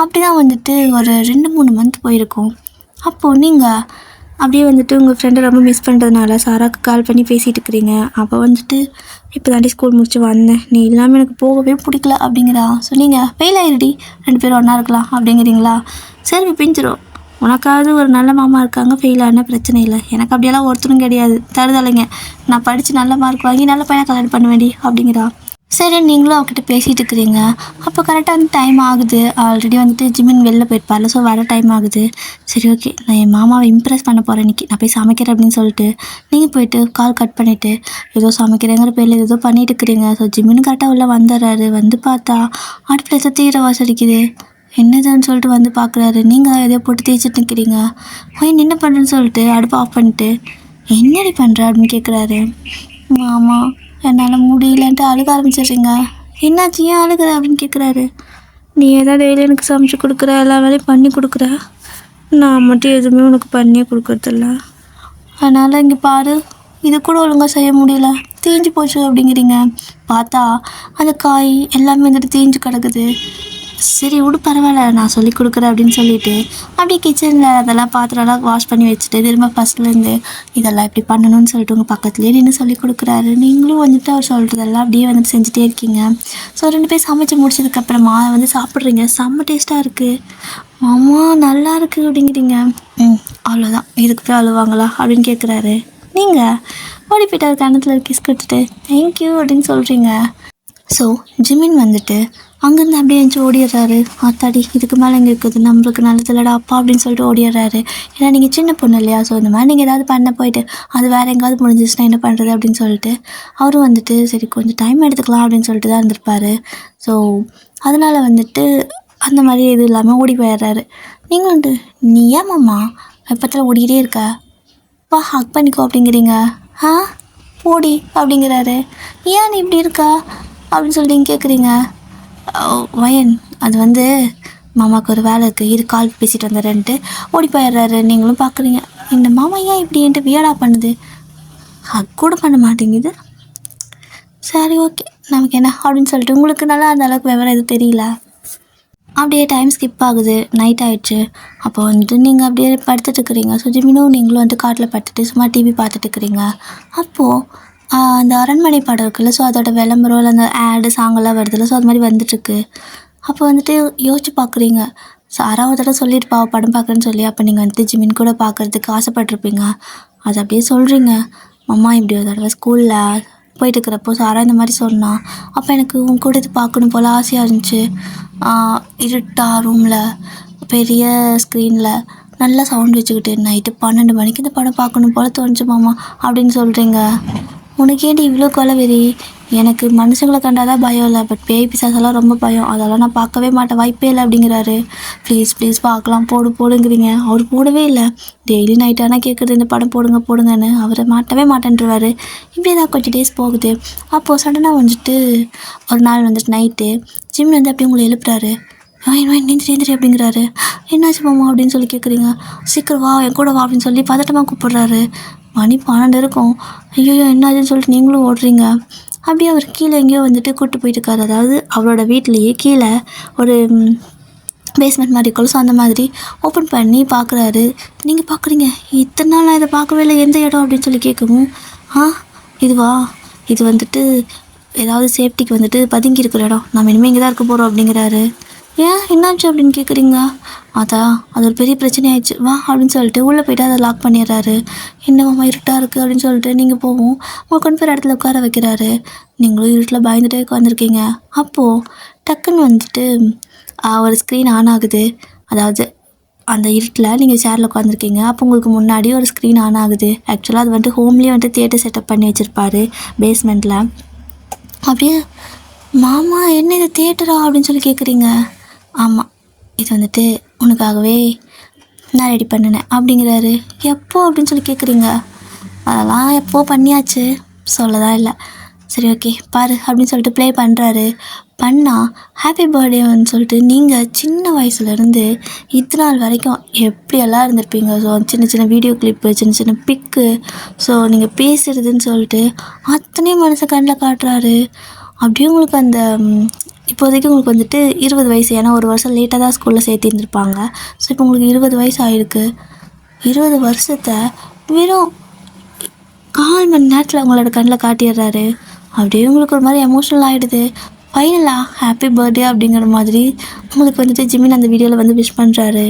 அப்படி தான் வந்துட்டு ஒரு 2-3 மந்த் போயிருக்கும். அப்போது நீங்கள் அப்படியே வந்துட்டு உங்கள் ஃப்ரெண்டை ரொம்ப மிஸ் பண்ணுறதுனால சாராக்கு கால் பண்ணி பேசிகிட்டு இருக்கிறீங்க. அப்போ வந்துட்டு இப்போ தாண்டி ஸ்கூல் முடிச்சு வந்தேன், நீ இல்லாமல் எனக்கு போகவே பிடிக்கல அப்படிங்கிறா. ஸோ நீங்கள் ஃபெயில் ஆகிடுடி, 2 பேரும் ஒன்றா இருக்கலாம் அப்படிங்கிறீங்களா. சரி பிஞ்சிரும், உனக்காவது ஒரு நல்ல மாமா இருக்காங்க, ஃபெயில் ஆனால் பிரச்சனை இல்லை, எனக்கு அப்படியெல்லாம் ஒருத்தரும் கிடையாது, தருதலைங்க, நான் படித்து நல்ல மார்க் வாங்கி நல்ல பையனை கல்யாணம் பண்ண வேண்டி அப்படிங்கிறா. சரி நீங்களும் அவகிட்ட பேசிகிட்டு இருக்கிறீங்க. அப்போ கரெக்டாக வந்து டைம் ஆகுது. ஆல்ரெடி வந்துட்டு ஜிமின் வெளில போயிருப்பார்ல, ஸோ வர டைம் ஆகுது. சரி ஓகே, நான் என் மாமாவை இம்ப்ரெஸ் பண்ண போகிறேன் இன்றைக்கி, நான் போய் சமைக்கிறேன் அப்படின்னு சொல்லிட்டு நீங்கள் போயிட்டு கால் கட் பண்ணிவிட்டு ஏதோ சமைக்கிறேங்கிற பேரில் ஏதோ பண்ணிட்டு இருக்கிறீங்க. ஸோ ஜிமின் கரெக்டாக உள்ளே வந்துடுறாரு. வந்து பார்த்தா அடுப்பில் ஏதோ தீர வாசடிக்குது. என்னதுன்னு சொல்லிட்டு வந்து பார்க்குறாரு. நீங்கள் தான் எதையோ போட்டு தேய்ச்சிட்டு நிற்கிறீங்க. போய் என்ன பண்ணுறேன்னு சொல்லிட்டு அடுப்பை ஆஃப் பண்ணிட்டு என்னடி பண்ணுற அப்படின்னு கேட்குறாரு. மாமா என்னால் முடியலன்ட்டு அழுக ஆரம்பிச்சிடுறீங்க. என்னாச்சு ஏன் அழுகிற அப்படின்னு கேட்குறாரு. நீ ஏதாவது டெய்லி எனக்கு சமைச்சு கொடுக்குற எல்லா வேலையும் பண்ணி கொடுக்குற, நான் மட்டும் எதுவுமே உனக்கு பண்ணியே கொடுக்குறதில்ல. அதனால் இங்கே பாரு, இது கூட ஒழுங்காக செய்ய முடியல, தீஞ்சு போச்சு அப்படிங்கிறீங்க. பார்த்தா அந்த காய் எல்லாமே வந்துட்டு தீஞ்சு கிடக்குது. சரி விடு பரவாயில்ல, நான் சொல்லி கொடுக்குறேன் அப்படின்னு சொல்லிட்டு அப்படியே கிச்சனில் அதெல்லாம் பாத்திரம்லாம் வாஷ் பண்ணி வச்சுட்டு திரும்ப ஃபஸ்ட்லேருந்து இதெல்லாம் இப்படி பண்ணணும்னு சொல்லிட்டு உங்கள் பக்கத்துலேயே நின்று சொல்லி கொடுக்குறாரு. நீங்களும் வந்துட்டு அவர் சொல்கிறதெல்லாம் அப்படியே வந்துட்டு செஞ்சுட்டே இருக்கீங்க. ஸோ 2 பேர் சமைச்சு முடிச்சதுக்கப்புறமா வந்து சாப்பிட்றீங்க. செம்ம டேஸ்ட்டாக இருக்குது. மாமா நல்லா இருக்குது அப்படிங்கிறீங்க. அவ்வளோதான், இதுக்கு போய் அழுவாங்களா அப்படின்னு கேட்குறாரு. நீங்கள் ஓடி போய்ட்டு கணத்தில் கிஸ் கொடுத்துட்டு தேங்க்யூ அப்படின்னு சொல்கிறீங்க. ஸோ ஜிமின் வந்துட்டு அங்கேருந்து அப்படியே எழுந்து ஓடிடுறாரு. ஆத்தாடி இதுக்கு மேலே இங்கே இருக்குது, நம்மளுக்கு நல்லதில்லடா அப்பா அப்படின்னு சொல்லிட்டு ஓடிடுறாரு. ஏன்னா நீங்கள் சின்ன பொண்ணு இல்லையா, ஸோ இந்த மாதிரி நீங்கள் ஏதாவது பண்ண போயிட்டு அது வேறு எங்கேயாவது முடிஞ்சிச்சுன்னா என்ன பண்ணுறது அப்படின்னு சொல்லிட்டு அவரும் வந்துட்டு சரி கொஞ்சம் டைம் எடுத்துக்கலாம் அப்படின்னு சொல்லிட்டு தான் இருந்திருப்பார். ஸோ அதனால் வந்துட்டு அந்த மாதிரி எதுவும் இல்லாமல் ஓடி போயிடுறாரு. நீங்கள் வந்துட்டு நீ ஏன் மாமா எப்பத்தில் ஓடிக்கிட்டே இருக்க, வா ஹக் பண்ணிக்கோ அப்படிங்கிறீங்க. போடி அப்படிங்கிறாரு. ஏன் நீ இப்படி இருக்கா அப்படின்னு சொல்லிட்டு நீங்கள் கேட்குறீங்க. வயன் அது வந்து மாமாவுக்கு ஒரு வேலை இருக்குது, இது கால் பேசிட்டு வந்துடுறேன்ட்டு ஓடி போயிடுறாரு. நீங்களும் பார்க்குறீங்க இந்த மாமா ஏன் இப்படி என்ட்டு வியடா பண்ணுது, ஹக் கூட பண்ண மாட்டேங்குது. சரி ஓகே நமக்கு என்ன அப்படின்னு சொல்லிட்டு உங்களுக்கு நல்லா அந்த அளவுக்கு விவரம் எதுவும் தெரியல. அப்படியே டைம் ஸ்கிப் ஆகுது, நைட் ஆகிடுச்சு. அப்போ வந்துட்டு நீங்கள் அப்படியே படுத்துட்டு இருக்கிறீங்க. ஸோ ஜிமினும் நீங்களும் வந்து காட்டில் படுத்துட்டு சும்மா டிவி பார்த்துட்டு இருக்கிறீங்க. அப்போது அந்த அரண்மனை படம் இருக்குல்ல, ஸோ அதோட விளம்பரம் இல்லை அந்த ஆடு சாங்கெல்லாம் வருதுல்ல, ஸோ அது மாதிரி வந்துட்டுருக்கு. அப்போ வந்துட்டு யோசிச்சு பார்க்குறீங்க. ஸோ யாராவது தடவை சொல்லியிருப்பா படம் பார்க்குறேன்னு சொல்லி, அப்போ நீங்கள் வந்துட்டு ஜிமின் கூட பார்க்குறதுக்கு ஆசைப்பட்ருப்பீங்க. அது அப்படியே சொல்கிறீங்க. அம்மா இப்படி ஒரு தடவை ஸ்கூலில் போயிட்டு இருக்கிறப்போ சாரா இந்த மாதிரி சொன்னான், அப்போ எனக்கு உன் கூட இது பார்க்கணும் போல் ஆசையாக இருந்துச்சு. இருட்டா ரூமில் பெரிய ஸ்க்ரீனில் நல்லா சவுண்ட் வச்சுக்கிட்டு நைட்டு 12 மணிக்கு இந்த படம் பார்க்கணும் போல் தோணுச்சு மாமா அப்படின்னு சொல்கிறீங்க. உனக்கேண்டி இவ்வளோ கொலவெறி, எனக்கு மனுஷங்களை கண்டாதான் பயம் இல்லை, பட் பேய் பிசாசெல்லாம் ரொம்ப பயம், அதெல்லாம் நான் பார்க்கவே மாட்டேன், வாய்ப்பே இல்லை அப்படிங்கிறாரு. ப்ளீஸ் பார்க்கலாம் போடுங்கிறீங்க. அவர் போடவே இல்லை. டெய்லி நைட் ஆனால் கேட்குறது இந்த படம் போடுங்கன்னு, அவரை மாட்டவே மாட்டேன்ருவார். இப்படி தான் கொஞ்சம் டேஸ் போகுது. அப்போது சடனாக வந்துட்டு ஒரு நாள் வந்துட்டு நைட்டு ஜிம் வந்து அப்படியே உங்களை எழுப்புறாரு. நீந்திரி அப்படிங்கிறாரு. என்னாச்சு மாமா அப்படின்னு சொல்லி கேட்குறீங்க. சீக்கிரம் வா என் கூட வா அப்படின்னு சொல்லி பதட்டமாக கூப்பிட்றாரு. மணி 12 இருக்கும். ஐயோ என்னாச்சுன்னு சொல்லிட்டு நீங்களும் ஓடுறீங்க. அப்படியே அவர் கீழே எங்கேயோ வந்துட்டு கூப்பிட்டு போயிட்டுருக்காரு. அதாவது அவரோட வீட்லேயே கீழே ஒரு பேஸ்மெண்ட் மாதிரி இருக்கும். ஸோ அந்த மாதிரி ஓப்பன் பண்ணி பார்க்குறாரு. நீங்கள் பார்க்குறீங்க, இத்தனை நாள் நான் இதை பார்க்கவே இல்லை, எந்த இடம் அப்படின்னு சொல்லி கேட்கவும், இதுவா, இது வந்துட்டு ஏதாவது சேஃப்டிக்கு வந்துட்டு பதுங்கி இருக்கிற இடம், நம்ம இனிமேல் இங்கே தான் இருக்க போகிறோம் அப்படிங்கிறாரு. ஏன் என்னாச்சு அப்படின்னு கேட்குறீங்க. அது ஒரு பெரிய பிரச்சனை ஆயிடுச்சு, வா அப்படின்னு சொல்லிட்டு உள்ளே போய்ட்டு அதை லாக் பண்ணிடுறாரு. என்னம்மா இருட்டாக இருக்குது அப்படின்னு சொல்லிட்டு நீங்கள் போவோம் உங்களை கொண்டு போய் இடத்துல உட்கார வைக்கிறாரு. நீங்களும் இருட்டில் பயந்துட்டே உட்காந்துருக்கீங்க. அப்போது டக்குன்னு வந்துட்டு ஒரு ஸ்க்ரீன் ஆன் ஆகுது. அதாவது அந்த இருட்டில் நீங்கள் சேரில் உட்காந்துருக்கீங்க. அப்போ உங்களுக்கு முன்னாடி ஒரு ஸ்க்ரீன் ஆன் ஆகுது. ஆக்சுவலாக அது வந்துட்டு ஹோம்லேயே வந்துட்டு தியேட்டர் செட்டப் பண்ணி வச்சுருப்பாரு பேஸ்மெண்ட்டில். அப்படியே மாமா என்ன இது தியேட்டரா அப்படின்னு சொல்லி கேட்குறீங்க. ஆமாம், இது வந்துட்டு உனக்காகவே நான் ரெடி பண்ணினேன் அப்படிங்கிறாரு. எப்போ அப்படின்னு சொல்லி கேட்குறீங்க. அதெல்லாம் எப்போ பண்ணியாச்சு, சொல்லதான் இல்லை. சரி ஓகே பாரு அப்படின்னு சொல்லிட்டு ப்ளே பண்ணுறாரு. பண்ணால் ஹாப்பி பர்த்டேன்னு சொல்லிட்டு நீங்கள் சின்ன வயசுலேருந்து இத்தனை நாள் வரைக்கும் எப்படியெல்லாம் இருந்திருப்பீங்க. ஸோ சின்ன வீடியோ கிளிப்பு, சின்ன பிக்கு, ஸோ நீங்கள் பேசுகிறதுன்னு சொல்லிட்டு அத்தனையும் மனசை கண்ணில் காட்டுறாரு. அப்படியே உங்களுக்கு அந்த இப்போதைக்கு உங்களுக்கு வந்துட்டு 20 வயசு, ஏன்னா ஒரு வருஷம் லேட்டாக தான் ஸ்கூலில் சேர்த்திருந்துருப்பாங்க. ஸோ இப்போ உங்களுக்கு 20 வயசு ஆகிருக்கு. 20 வருஷத்தை வெறும் 1/4 மணி நேரத்தில் உங்களோட கண்ணில் காட்டிடுறாரு. அப்படியே உங்களுக்கு ஒரு மாதிரி எமோஷ்னல் ஆகிடுது. ஃபைனலாக ஹாப்பி பர்த்டே அப்படிங்கிற மாதிரி உங்களுக்கு வந்துட்டு ஜிமின் அந்த வீடியோவில் வந்து விஷ் பண்ணுறாரு.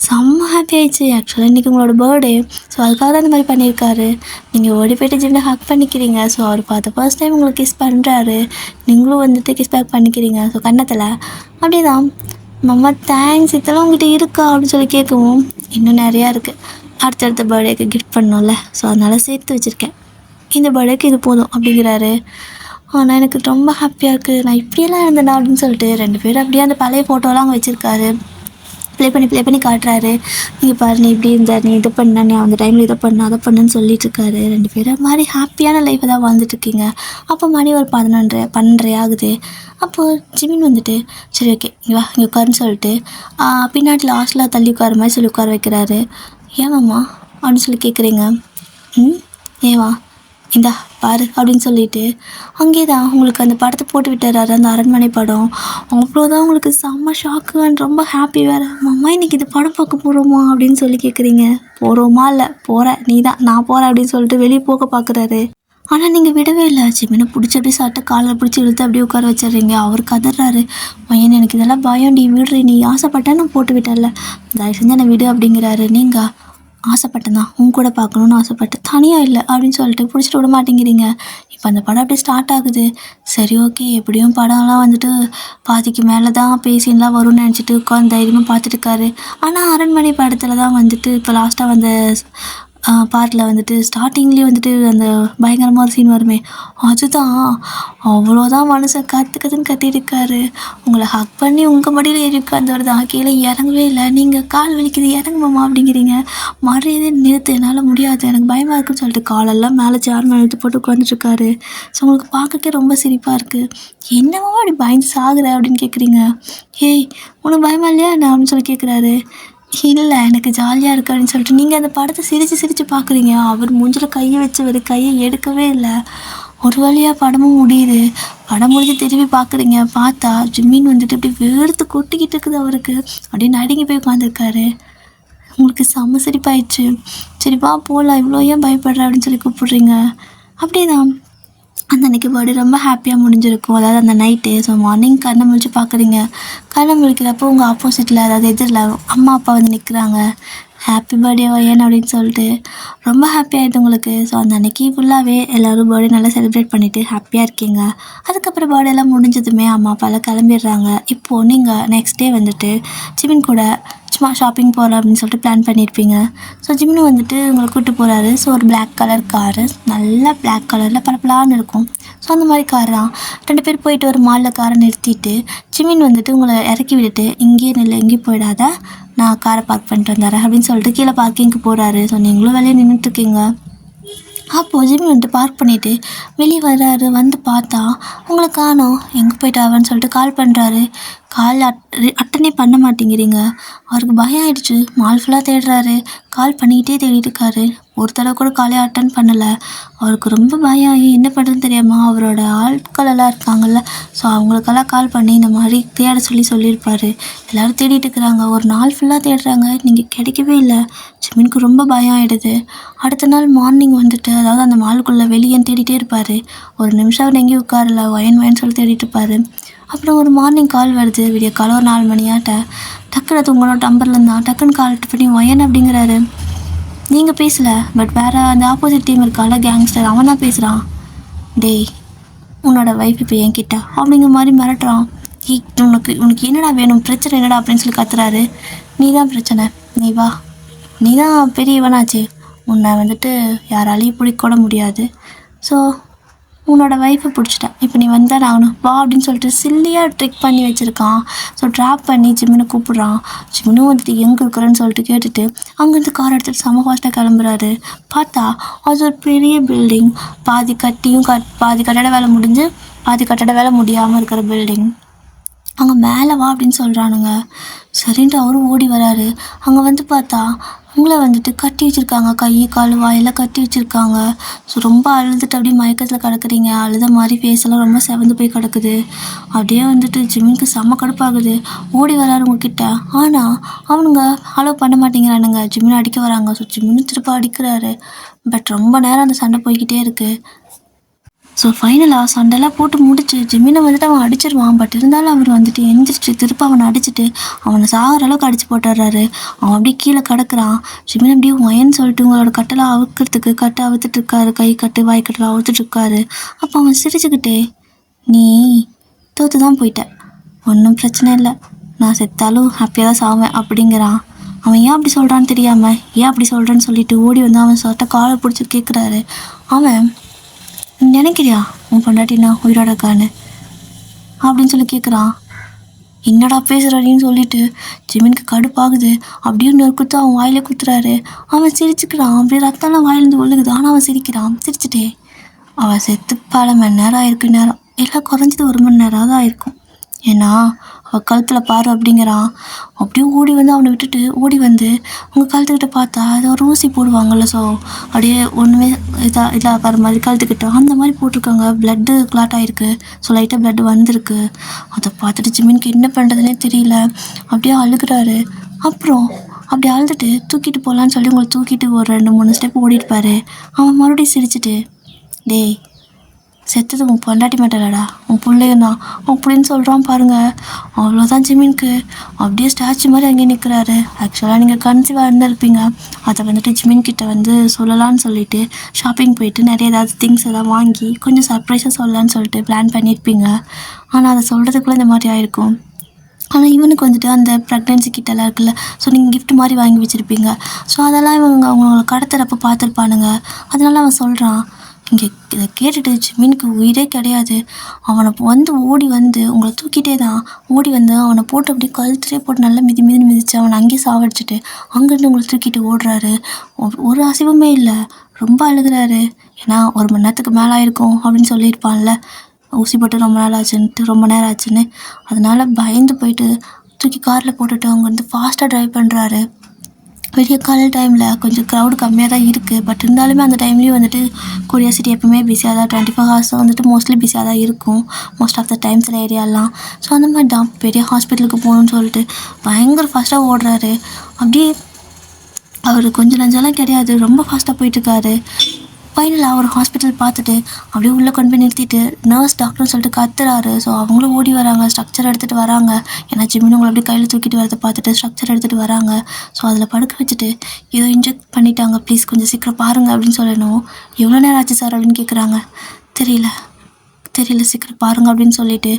செம்ம ஹாப்பி ஆயிடுச்சு. ஆக்சுவலாக இன்றைக்கி உங்களோட பர்த்டே, ஸோ அதுக்காக தான் இந்த மாதிரி பண்ணியிருக்காரு. நீங்கள் ஓடி போய்ட்டு ஜிமினை ஹக் பண்ணிக்கிறீங்க. ஸோ அவர் பார்த்த ஃபர்ஸ்ட் டைம் உங்களுக்கு கிஸ் பண்ணுறாரு. நீங்களும் வந்துட்டு கிஸ் பேக் பண்ணிக்கிறீங்க. ஸோ கன்னத்தில் அப்படியே தான் மம்மா தேங்க்ஸ், இதெல்லாம் உங்கள்கிட்ட இருக்கா அப்படின்னு சொல்லி கேட்கவும், இன்னும் நிறையா இருக்குது, அடுத்தடுத்த பர்த்டேக்கு கிஃப்ட் பண்ணோம்ல, ஸோ அதனால் சேர்த்து வச்சுருக்கேன், இந்த பர்த்டேக்கு இது போதும் அப்படிங்கிறாரு. ஆனால் எனக்கு ரொம்ப ஹாப்பியாக இருக்குது, நான் இப்படியெல்லாம் இருந்தேனா அப்படின்னு சொல்லிட்டு 2 பேரும் அப்படியே அந்த பழைய ஃபோட்டோலாம் அங்கே வச்சுருக்காரு. ப்ளே பண்ணி காட்டுறாரு. "நீ பாரு, நீ இப்படி இருந்த, நீ இதை பண்ண, நீ அந்த டைமில் இதை பண்ண, அதை பண்ணுன்னு" சொல்லிட்டுருக்காரு. 2 பேரும் மாதிரி ஹாப்பியான லைஃப்பை தான் வாழ்ந்துட்டுருக்கீங்க. அப்போ மணி ஒரு 12:30 ஆகுது. அப்போது ஜிமின் வந்துட்டு, "சரி ஓகே, இங்கே வா, இங்கே உட்காருன்னு" சொல்லிட்டு பின்னாடி லாஸ்ட்டில் தள்ளி உட்கார மாதிரி சொல்லி உட்கார வைக்கிறாரு. "ஏன் மாமா?" அப்படின்னு சொல்லி கேட்குறீங்க. ஏவா, இந்தா பாரு அப்படின்னு சொல்லிட்டு அங்கே தான் உங்களுக்கு அந்த படத்தை போட்டு விட்டுறாரு, அந்த அரண்மனை படம். அவ்வளோதான் உங்களுக்கு செம்ம ஷாக்கு அண்ட் ரொம்ப ஹாப்பி வேறு. "மாமா, இன்றைக்கி இது படம் பார்க்க போகிறோமா?" அப்படின்னு சொல்லி கேட்குறீங்க. "போகிறோமா இல்லை, போகிறேன், நீ தான், நான் போகிறேன்" அப்படின்னு சொல்லிட்டு வெளியே போக பார்க்குறாரு. ஆனால் நீங்கள் விடவே இல்லை. சிம்மினை பிடிச்சி அப்படியே சாப்பிட்டு காலில் பிடிச்சி இழுத்து அப்படியே உட்கார வச்சிடுறீங்க. அவர் கதறாரு, "பையன், எனக்கு இதெல்லாம் பயம், நீ விடுறி, நீ ஆசைப்பட்டேன்னு போட்டு விட்டல, தயவு செஞ்சு என்னை விடு" அப்படிங்கிறாரு. "நீங்கள் ஆசைப்பட்டேன் தான், உன் கூட பார்க்கணுன்னு ஆசைப்பட்டேன், தனியாக இல்லை" அப்படின்னு சொல்லிட்டு பிடிச்சிட்டு விட மாட்டேங்கிறீங்க. இப்போ அந்த படம் அப்படியே ஸ்டார்ட் ஆகுது. சரி ஓகே, எப்படியும் படம்லாம் வந்துட்டு பாதிக்கு மேலே தான் பேசின்லாம் வரும்னு நினச்சிட்டு உட்காந்து தைரியமாக பார்த்துட்டு இருக்காரு. ஆனால் அரண்மனை படத்தில் தான் வந்துட்டு இப்போ லாஸ்ட்டாக வந்த பார்ட்டில் வந்துட்டு ஸ்டார்டிங்லேயே வந்துட்டு அந்த பயங்கரமாக ஒரு சீன் வருமே, அதுதான். அவ்வளோதான் மனுஷன் கற்றுன்னு கத்திட்டு இருக்காரு. உங்களை ஹக் பண்ணி உங்கள் மடியில் ஏறி உட்காந்து வருதான், கீழே இறங்கவே இல்லை. நீங்கள் கால் வலிக்குது, இறங்குமாம்மா அப்படிங்கிறீங்க. மறுபடியே நிறுத்து, என்னால் முடியாது, எனக்கு பயமாக இருக்குன்னு சொல்லிட்டு காலெல்லாம் மேலே சேர் மேலே எடுத்து போட்டு உட்காந்துட்ருக்காரு. ஸோ உங்களுக்கு பார்க்கறக்கே ரொம்ப சிரிப்பாக இருக்குது. "என்னவோ அப்படி பயந்து சாகுற" அப்படின்னு கேட்குறீங்க. "ஏய், உனக்கு பயமா இல்லையா என்ன?" அப்படின்னு சொல்லி கேட்குறாரு. "இல்லை, எனக்கு ஜாலியாக இருக்கு" அப்படின்னு சொல்லிட்டு நீங்கள் அந்த படத்தை சிரித்து பார்க்குறீங்க. அவர் மூஞ்சில் கையை வச்சவர் கையை எடுக்கவே இல்லை. ஒரு வழியாக படமும் முடியுது. படம் முடிஞ்சு திரும்பி பார்க்குறீங்க. பார்த்தா ஜிம்மின் வந்துட்டு இப்படி வேர்த்து கொட்டிக்கிட்டு இருக்குது அவருக்கு. அப்படியே நடுங்கி போய் உட்காந்துருக்காரு. உங்களுக்கு செம்ம சிரிப்பாயிடுச்சு. "சரி வா போகலாம், இவ்வளோ ஏன் பயப்படுற" அப்படின்னு சொல்லி கூப்பிட்றீங்க. அப்படியே தான் அந்த அன்றைக்கி பர்த்டே ரொம்ப ஹாப்பியாக முடிஞ்சிருக்கும். அதாவது அந்த நைட்டு. ஸோ மார்னிங் கண்ணை முழிச்சு பார்க்குறீங்க. கண்ணை முழிக்கிறப்போ உங்கள் ஆப்போசிட்டில், அதாவது எதிரில் அம்மா அப்பா வந்து நிற்கிறாங்க. "ஹாப்பி பர்த்டே வயன்" அப்படின்னு சொல்லிட்டு ரொம்ப ஹாப்பியாகிடுது உங்களுக்கு. ஸோ அந்த அன்றைக்கி ஃபுல்லாகவே எல்லோரும் பர்த்டே நல்லா செலிப்ரேட் பண்ணிவிட்டு ஹாப்பியாக இருக்கீங்க. அதுக்கப்புறம் பர்த்டேலாம் முடிஞ்சதுமே அம்மா அப்பாலாம் கிளம்பிடுறாங்க. இப்போது நீங்கள் நெக்ஸ்ட் டே வந்துட்டு ஜிமின் கூட சும்மா ஷாப்பிங் போகலாம் அப்படின்னு சொல்லிட்டு பிளான் பண்ணியிருப்பீங்க. ஸோ ஜிமின் வந்துட்டு உங்களை கூப்பிட்டு போகிறாரு. ஸோ ஒரு பிளாக் கலர் காரு, நல்லா பிளாக் கலரில் பளபளன்னு இருக்கும். ஸோ அந்த மாதிரி கார் தான். 2 பேர் போயிட்டு ஒரு மாலில் காரை நிறுத்திட்டு ஜிமின் வந்துட்டு உங்களை இறக்கி விட்டுட்டு, "இங்கேயே நில்லை, எங்கேயும் போயிடாத, நான் காரை பார்க் பண்ணிட்டு வந்துடுறேன்" அப்படின்னு சொல்லிட்டு கீழே பார்க்கிங்க்கு போகிறாரு. ஸோ நீங்களும் வெளியே நின்றுட்டுருக்கீங்க. அப்போது ஜிமின் வந்துட்டு பார்க் பண்ணிவிட்டு வெளியே வர்றாரு. வந்து பார்த்தா உங்களை காணோம். "எங்கே போயிட்டாவன்னு" சொல்லிட்டு கால் பண்ணுறாரு. கால் அட்டனே பண்ண மாட்டேங்கிறீங்க. அவருக்கு பயம் ஆகிடுச்சு. மால் ஃபுல்லாக தேடுறாரு. கால் பண்ணிக்கிட்டே தேடிட்டு இருக்காரு. ஒரு தடவை கூட காலே அட்டன் பண்ணலை. அவருக்கு ரொம்ப பயம் ஆகி என்ன பண்ணுறதுன்னு தெரியாமல் அவரோட ஆட்கள் எல்லாம் இருக்காங்கல்ல, ஸோ அவங்களுக்கெல்லாம் கால் பண்ணி இந்த மாதிரி தேட சொல்லியிருப்பார். எல்லோரும் தேடிட்டு இருக்கிறாங்க. ஒரு நாள் ஃபுல்லாக தேடுறாங்க. நீங்கள் கிடைக்கவே இல்லை. ஜிமினுக்கு ரொம்ப பயம் ஆகிடுது. அடுத்த நாள் மார்னிங் வந்துட்டு, அதாவது அந்த மாலுக்குள்ளே வெளியே தேடிட்டே இருப்பார். ஒரு நிமிஷம் அவர் எங்கேயும் உட்காரல, வயன் சொல்லி தேடிட்டு இருப்பார். அப்புறம் ஒரு மார்னிங் கால் வருது. விடிய காலம் ஒரு 4 மணியாட்ட. டக்குன்னு அது உங்களோட நம்பரில் இருந்தால் டக்குன்னு கால் பண்ணி வயன் அப்படிங்கிறாரு. நீங்கள் பேசலை, பட் வேறு அந்த ஆப்போசிட் டீம் இருக்கால கேங்ஸ்டர், அவன் தான் பேசுகிறான். "டேய், உன்னோட வைஃப் இப்போ என்கிட்ட" அப்படிங்கிற மாதிரி மிரட்டுறான். உனக்கு என்னடா வேணும், பிரச்சனை என்னடா அப்படின்னு சொல்லி கத்துறாரு. "நீ தான் பிரச்சனை, நீ வா, நீ தான் பெரியவனாச்சு, உன்னை வந்துட்டு யாராலையும் பிடிக்கூட முடியாது. ஸோ உன்னோட ஒய்ஃபை பிடிச்சிட்டேன், இப்போ நீ வந்தால் ஆகணும், வா" அப்படின்னு சொல்லிட்டு சில்லியாக ட்ரிக் பண்ணி வச்சுருக்கான். ஸோ ட்ராப் பண்ணி ஜிம்மினை கூப்பிட்றான். ஜிம்மினும் வந்துட்டு எங்கே இருக்கிறேன்னு சொல்லிட்டு கேட்டுட்டு அங்கேருந்து கார் எடுத்துகிட்டு செம ஃபாஸ்ட்டாக கிளம்புறாரு. பார்த்தா அது ஒரு பெரிய பில்டிங். பாதி கட்டட வேலை முடிஞ்சு பாதி கட்டட வேலை முடியாமல் இருக்கிற பில்டிங். அங்கே மேலே வா அப்படின்னு சொல்கிறானுங்க. சரின்ட்டு அவரும் ஓடி வராரு. அங்கே வந்து பார்த்தா உங்களை வந்துட்டு கட்டி வச்சுருக்காங்க. கை கால் வாயெல்லாம் கட்டி வச்சுருக்காங்க. ஸோ ரொம்ப அழுதுட்டு அப்படியே மயக்கத்தில் கிடக்குறீங்க. அழுத மாதிரி ஃபேஸெல்லாம் ரொம்ப செவந்து போய் கிடக்குது. அப்படியே வந்துட்டு ஜிம்மினுக்கு செம்ம கடுப்பாகுது. ஓடி வராரு உங்ககிட்ட. ஆனால் அவனுங்க அலோவ் பண்ண மாட்டேங்கிறானுங்க. ஜிம்மினை அடிக்க வராங்க. ஸோ ஜிம்மினு திருப்ப அடிக்கிறாரு. பட் ரொம்ப நேரம் அந்த சண்டை போய்கிட்டே இருக்குது. ஸோ ஃபைனலாக சண்டைலாம் போட்டு முடிச்சு ஜிம்மினை வந்துட்டு அவன் அடிச்சிருவான். பட் இருந்தாலும் அவர் வந்துட்டு எந்திரிச்சு திருப்ப அவனை அடிச்சுட்டு அவனை சாகிற அளவுக்கு அடிச்சு போட்டுடுறாரு. அவன் அப்படியே கீழே கிடக்குறான். ஜிம்மினை அப்படியே ஒயன்னு சொல்லிட்டு உங்களோட கட்டெல்லாம் அவுக்கிறதுக்கு கட்டை அவுத்துட்டு இருக்காரு. கை கட்டு வாய் கட்டெல்லாம் அவுத்துட்டு இருக்காரு. அப்போ அவன் சிரிச்சுக்கிட்டே, "நீ தோற்று தான் போயிட்ட, ஒன்றும் பிரச்சனை இல்லை, நான் செத்தாலும் ஹாப்பியாக தான் சாவேன்" அப்படிங்கிறான். அவன் ஏன் அப்படி சொல்கிறான்னு தெரியாமல் ஏன் அப்படி சொல்கிறேன்னு சொல்லிட்டு ஓடி வந்து அவன் சொல்லிட்ட காலை பிடிச்சி கேட்குறாரு. அவன், "நினைக்கிறியா உன் பொண்டாட்டி நான் உயிரோட இருக்கான்னு அப்படின்னு சொல்லி கேட்குறான். என்னடா பேசுகிறாடின்னு சொல்லிட்டு ஜிமினுக்கு கடுப்பாகுது. அப்படியே நொறுக்குத்து அவன் வாயில குத்துறாரு. அவன் சிரிச்சுக்கிறான். அப்படியே ரத்தம்லாம் வாயிலேருந்து ஒழுகுது. ஆனால் அவன் சிரிக்கிறான். சிரிச்சுட்டே அவள் செத்து பல மணி நேரம் ஆயிருக்கு. நேரம் எல்லாம் குறைஞ்சது 1 மணி நேரம் தான் ஆயிருக்கும். ஏன்னா அவள் கழுத்தில் பாரு அப்படிங்கிறான். அப்படியே ஓடி வந்து அவனை விட்டுட்டு ஓடி வந்து உங்கள் கழுத்துக்கிட்ட பார்த்தா அதை ஒரு ஊசி போடுவாங்கள்ல. ஸோ அப்படியே ஒன்றுமே இதாகிற மாதிரி கழுத்துக்கிட்ட அந்த மாதிரி போட்டிருக்காங்க. ப்ளட்டு கிளாட் ஆகிருக்கு. ஸோ லைட்டாக ப்ளட்டு வந்திருக்கு. அதை பார்த்துட்டு ஜிமினுக்கு என்ன பண்ணுறதுனே தெரியல. அப்படியே அழுகிறாரு. அப்புறம் அப்படி அழுதுட்டு தூக்கிட்டு போகலான்னு சொல்லி உங்களை தூக்கிட்டு ஒரு 2-3 ஸ்டெப் ஓடிட்டுப்பாரு. அவன் மறுபடியும் சிரிச்சிட்டு டேய் செத்தது உன் பொண்டாட்டி மாட்டலடா உன் பிள்ளையும் தான் அப்படின்னு சொல்கிறான் பாருங்க. அவ்வளோதான் ஜிமினுக்கு. அப்படியே ஸ்டாச்சு மாதிரி அங்கேயே நிற்கிறாரு. ஆக்சுவலாக நீங்கள் கன்சீவாக இருந்திருப்பீங்க. அதை வந்துட்டு ஜிமின்கிட்ட வந்து சொல்லலான்னு சொல்லிட்டு ஷாப்பிங் போயிட்டு நிறைய ஏதாவது திங்ஸ் எதாவது வாங்கி கொஞ்சம் சர்ப்ரைஸாக சொல்லலான்னு சொல்லிட்டு பிளான் பண்ணியிருப்பீங்க. ஆனால் அதை சொல்கிறதுக்குள்ளே இந்த மாதிரி ஆயிருக்கும். ஆனால் இவனுக்கு வந்துட்டு அந்த ப்ரெக்னென்சி கிட்டெல்லாம் இருக்குல்ல. ஸோ நீங்கள் கிஃப்ட் மாதிரி வாங்கி வச்சுருப்பீங்க. ஸோ அதெல்லாம் அவங்கள கடத்துறப்ப பார்த்துருப்பானுங்க. அதனால அவன் சொல்கிறான். இங்கே இதை கேட்டுட்டு ஜிமினுக்கு உயிரே கிடையாது. அவனை வந்து ஓடி வந்து உங்களை தூக்கிட்டே தான் ஓடி வந்து அவனை போட்டு அப்படியே கழுத்துலேயே போட்டு நல்லா மிதிச்சு அவனை அங்கேயே சாவடிச்சிட்டு அங்கேருந்து உங்களை தூக்கிட்டு ஓடுறாரு. ஒரு அசைவுமே இல்லை. ரொம்ப அழுகிறாரு. ஏன்னா 1 மணி நேரத்துக்கு மேலே ஆயிருக்கும் அப்படின்னு சொல்லியிருப்பான்ல. ஊசி போட்டு ரொம்ப நேரம் ஆச்சுன்னு. அதனால பயந்து போயிட்டு தூக்கி காரில் போட்டுட்டு அவங்க வந்து ஃபாஸ்ட்டாக ட்ரைவ் பண்ணுறாரு. விடிய கால டைமில் கொஞ்சம் க்ரௌடு கம்மியாக தான் இருக்குது. பட் இருந்தாலுமே அந்த டைம்லேயும் வந்துட்டு கொரியா சிட்டி எப்பவுமே பிஸியாக தான் 24 ஹவர்ஸ் வந்துட்டு மோஸ்ட்லி பிஸியாக தான் இருக்கும். மோஸ்ட் ஆஃப் த டைம்ஸ் ஏரியாலாம். ஸோ அந்த மாதிரி தான் பெரிய ஹாஸ்பிட்டலுக்கு போகணுன்னு சொல்லிட்டு பயங்கர ஃபாஸ்ட்டாக ஓடுறாரு. அப்படியே அவர் கொஞ்சம் நஞ்செல்லாம் கிடையாது. ரொம்ப ஃபாஸ்ட்டாக போயிட்டுருக்காரு. ஃபைனலாக ஒரு ஹாஸ்பிட்டல் பார்த்துட்டு அப்படியே உள்ளே கொண்டு போய் நிறுத்திட்டு நர்ஸ் டாக்டர்னு சொல்லிட்டு கத்துறாரு. ஸோ அவங்களும் ஓடி வராங்க. ஸ்ட்ரக்சர் எடுத்துகிட்டு வராங்க. ஏன்னா ஜிமின் உங்களை அப்படியே கையில் தூக்கிட்டு வரதை பார்த்துட்டு ஸ்ட்ரக்சர் எடுத்துகிட்டு வராங்க. ஸோ அதில் படுக்க வச்சுட்டு ஏதோ இன்ஜெக்ட் பண்ணிட்டாங்க, ப்ளீஸ் கொஞ்சம் சீக்கிரம் பாருங்கள் அப்படின்னு சொல்லணும். எவ்வளோ நேரம் ஆச்சு சார் அப்படின்னு கேட்குறாங்க. தெரியல சீக்கிரம் பாருங்கள் அப்படின்னு சொல்லிட்டு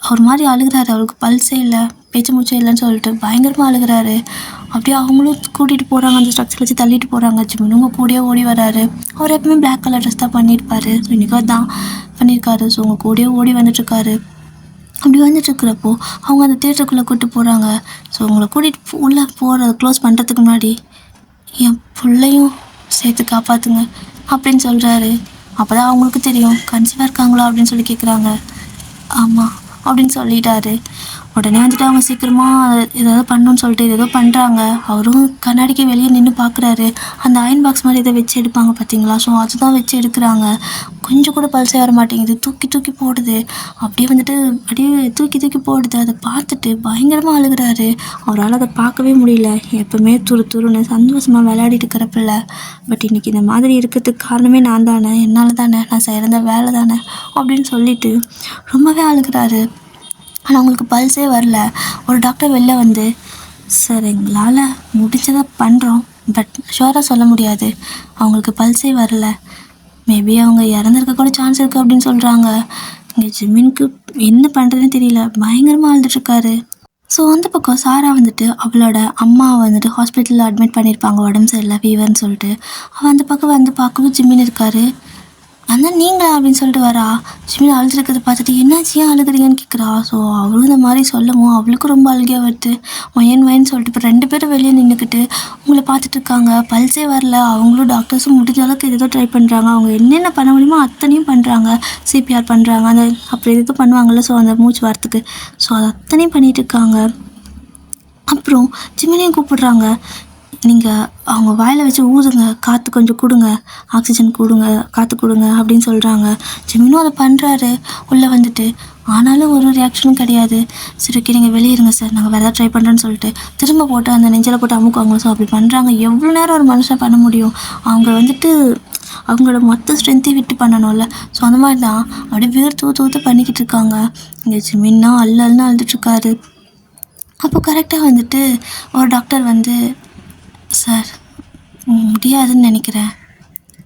அவர் மாதிரி அழுகிறாரு. அவருக்கு பல்ஸே இல்லை, பேச்சு மூச்சே இல்லைன்னு சொல்லிட்டு பயங்கரமாக அழுகிறாரு. அப்படியே அவங்களும் கூட்டிகிட்டு போகிறாங்க. அந்த ஸ்ட்ரக்சர் வச்சு தள்ளிட்டு போகிறாங்க. ஜிமினுங்க கூடயே ஓடி வராரு. அவர் எப்பவுமே பிளாக் கலர் ட்ரெஸ் தான் பண்ணியிருப்பார். ஸோ இன்றைக்கி தான் பண்ணியிருக்காரு. ஸோ உங்கள் கூடயே ஓடி வந்துட்டுருக்காரு. அப்படி வந்துட்டுருக்கிறப்போ அவங்க அந்த தியேட்டருக்குள்ளே கூப்பிட்டு போகிறாங்க. ஸோ உங்களை கூட்டிகிட்டு உள்ளே போகிறத க்ளோஸ் பண்ணுறதுக்கு முன்னாடி என் பிள்ளையும் சேர்த்து காப்பாற்றுங்க அப்படின்னு சொல்கிறாரு. அப்போ தான் அவங்களுக்கு தெரியும் கன்சீவாக இருக்காங்களா அப்படின்னு சொல்லி கேட்குறாங்க. ஆமாம் அப்படின்னு சொல்லிட்டாரு. உடனே வந்துட்டு அவங்க சீக்கிரமாக ஏதாவது பண்ணணும்னு சொல்லிட்டு ஏதோ பண்ணுறாங்க. அவரும் கண்ணாடிக்கு வெளியே நின்று பார்க்குறாரு. அந்த அயன் பாக்ஸ் மாதிரி இதை வச்சு எடுப்பாங்க பார்த்தீங்களா. ஸோ அதுதான் வச்சு எடுக்கிறாங்க. கொஞ்சம் கூட பல்ஸே வர மாட்டேங்குது. தூக்கி போடுது. அப்படியே வந்துட்டு அப்படியே தூக்கி போடுது. அதை பார்த்துட்டு பயங்கரமாக அழுகிறாரு. அவரால் அதை பார்க்கவே முடியல. எப்பவுமே துருன்னு சந்தோஷமாக விளையாடிட்டு இருக்கிறப்பில்ல. பட் இன்றைக்கி இந்த மாதிரி இருக்கிறதுக்கு காரணமே நான் தானே, என்னால் தானே, நான் செய்கிற வேலை தானே அப்படின்னு சொல்லிட்டு ரொம்பவே அழுகிறாரு. ஆனால் அவங்களுக்கு பல்ஸே வரல. ஒரு டாக்டர் வெளில வந்து சார் எங்களால் முடிச்சதை பண்ணுறோம், பட் ஷுவராக சொல்ல முடியாது, அவங்களுக்கு பல்ஸே வரல, மேபி அவங்க இறந்துருக்க கூட சான்ஸ் இருக்குது அப்படின்னு சொல்கிறாங்க. இங்கே ஜிமினுக்கு என்ன பண்ணுறதுன்னு தெரியல. பயங்கரமாக அழுதுட்டுருக்காரு. ஸோ அந்த பக்கம் சாரா வந்துட்டு அவளோட அம்மா வந்துட்டு ஹாஸ்பிட்டலில் அட்மிட் பண்ணியிருப்பாங்க, உடம்பு சரியில்லை, ஃபீவர்னு சொல்லிட்டு. அவள் அந்த பக்கம் வந்து பார்க்கவும் ஜிமின் இருக்காரு. ஆனால் நீங்களா அப்படின்னு சொல்லிட்டு வரா. ஜிமின் அழுதுருக்கிறத பார்த்துட்டு என்னாச்சு ஏன் அழுகுறீங்கன்னு கேட்குறா. ஸோ அவளும் இந்த மாதிரி சொல்லவும் அவளுக்கும் ரொம்ப அழுகையாக வருது. வயன்னு சொல்லிட்டு இப்போ 2 பேரும் வெளியே நின்றுக்கிட்டு உங்களை பார்த்துட்டு இருக்காங்க. பல்ஸே வரல. அவங்களும் டாக்டர்ஸும் முடிஞ்ச அளவுக்கு ஏதோ ட்ரை பண்ணுறாங்க. அவங்க என்னென்ன பண்ண முடியுமோ அத்தனையும் பண்ணுறாங்க. சிபிஆர் பண்ணுறாங்க, அந்த அப்புறம் எதுவும் பண்ணுவாங்கள்ல, ஸோ அந்த மூச்சு வரத்துக்கு. ஸோ அது அத்தனையும் பண்ணிகிட்டு இருக்காங்க. அப்புறம் ஜிமினையும் கூப்பிடுறாங்க. நீங்கள் அவங்க வாயில் வச்சு ஊதுங்க, காற்று கொஞ்சம் கொடுங்க, ஆக்சிஜன் கொடுங்க, காற்று கொடுங்க அப்படின்னு சொல்கிறாங்க. ஜிமினும் அதை பண்ணுறாரு உள்ளே வந்துட்டு. ஆனாலும் ஒரு ரியாக்ஷனும் கிடையாது. சரி ஓகே நீங்கள் வெளியேறுங்க சார், நாங்கள் வேறு ஏதாவது ட்ரை பண்ணுறேன்னு சொல்லிட்டு திரும்ப போட்டு அந்த நெஞ்சில் போட்டு அமுக்குவாங்க. ஸோ அப்படி பண்ணுறாங்க. எவ்வளோ நேரம் ஒரு மனுஷன் பண்ண முடியும்? அவங்க வந்துட்டு அவங்களோட மொத்த ஸ்ட்ரென்த்தையும் விட்டு பண்ணணும்ல. ஸோ அந்த மாதிரி தான் அப்படியே வேர்த்து பண்ணிக்கிட்டு இருக்காங்க. இங்கே ஜிமின்னா அள்ளுன்னு அழுதுட்ருக்காரு. அப்போ கரெக்டாக வந்துட்டு ஒரு டாக்டர் வந்து சார் முடியாதுன்னு நினைக்கிறேன்,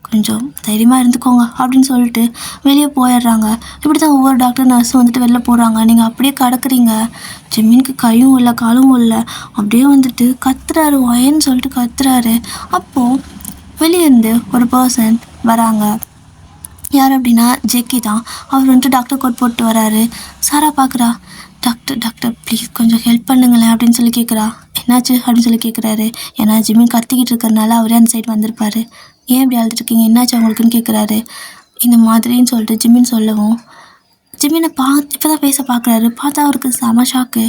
கொஞ்சம் தைரியமாக இருந்துக்கோங்க அப்படின்னு சொல்லிட்டு வெளியே போயிடுறாங்க. இப்படி தான் ஒவ்வொரு டாக்டர் நர்ஸும் வந்துட்டு வெளில போகிறாங்க. நீங்கள் அப்படியே கிடக்குறீங்க. ஜிமினுக்கு கையும் இல்லை காலும் இல்லை. அப்படியே வந்துட்டு கத்துறாரு, ஒயன்னு சொல்லிட்டு கத்துறாரு. அப்போது வெளியேருந்து ஒரு பர்சன் வராங்க. யார் அப்படின்னா ஜேகே தான். அவர் வந்துட்டு டாக்டர் கோட் போட்டு வராரு. சாரா பார்க்குறா. டாக்டர் டாக்டர் ப்ளீஸ் கொஞ்சம் ஹெல்ப் பண்ணுங்களேன் அப்படின்னு சொல்லி கேட்குறா. என்னாச்சு அப்படின்னு சொல்லி கேட்குறாரு. ஏன்னா ஜிமின் கத்திக்கிட்டு இருக்கிறனால அவரே அந்த சைடு வந்திருப்பாரு. ஏன் இப்படி அழுதுட்டுருக்கீங்க, என்னாச்சு அவங்களுக்குன்னு கேட்குறாரு. இந்த மாதிரின்னு சொல்லிட்டு ஜிமின் சொல்லவும் ஜிமினை இப்போ தான் பேச பார்க்குறாரு. பார்த்தா அவருக்கு செம ஷாக்கு.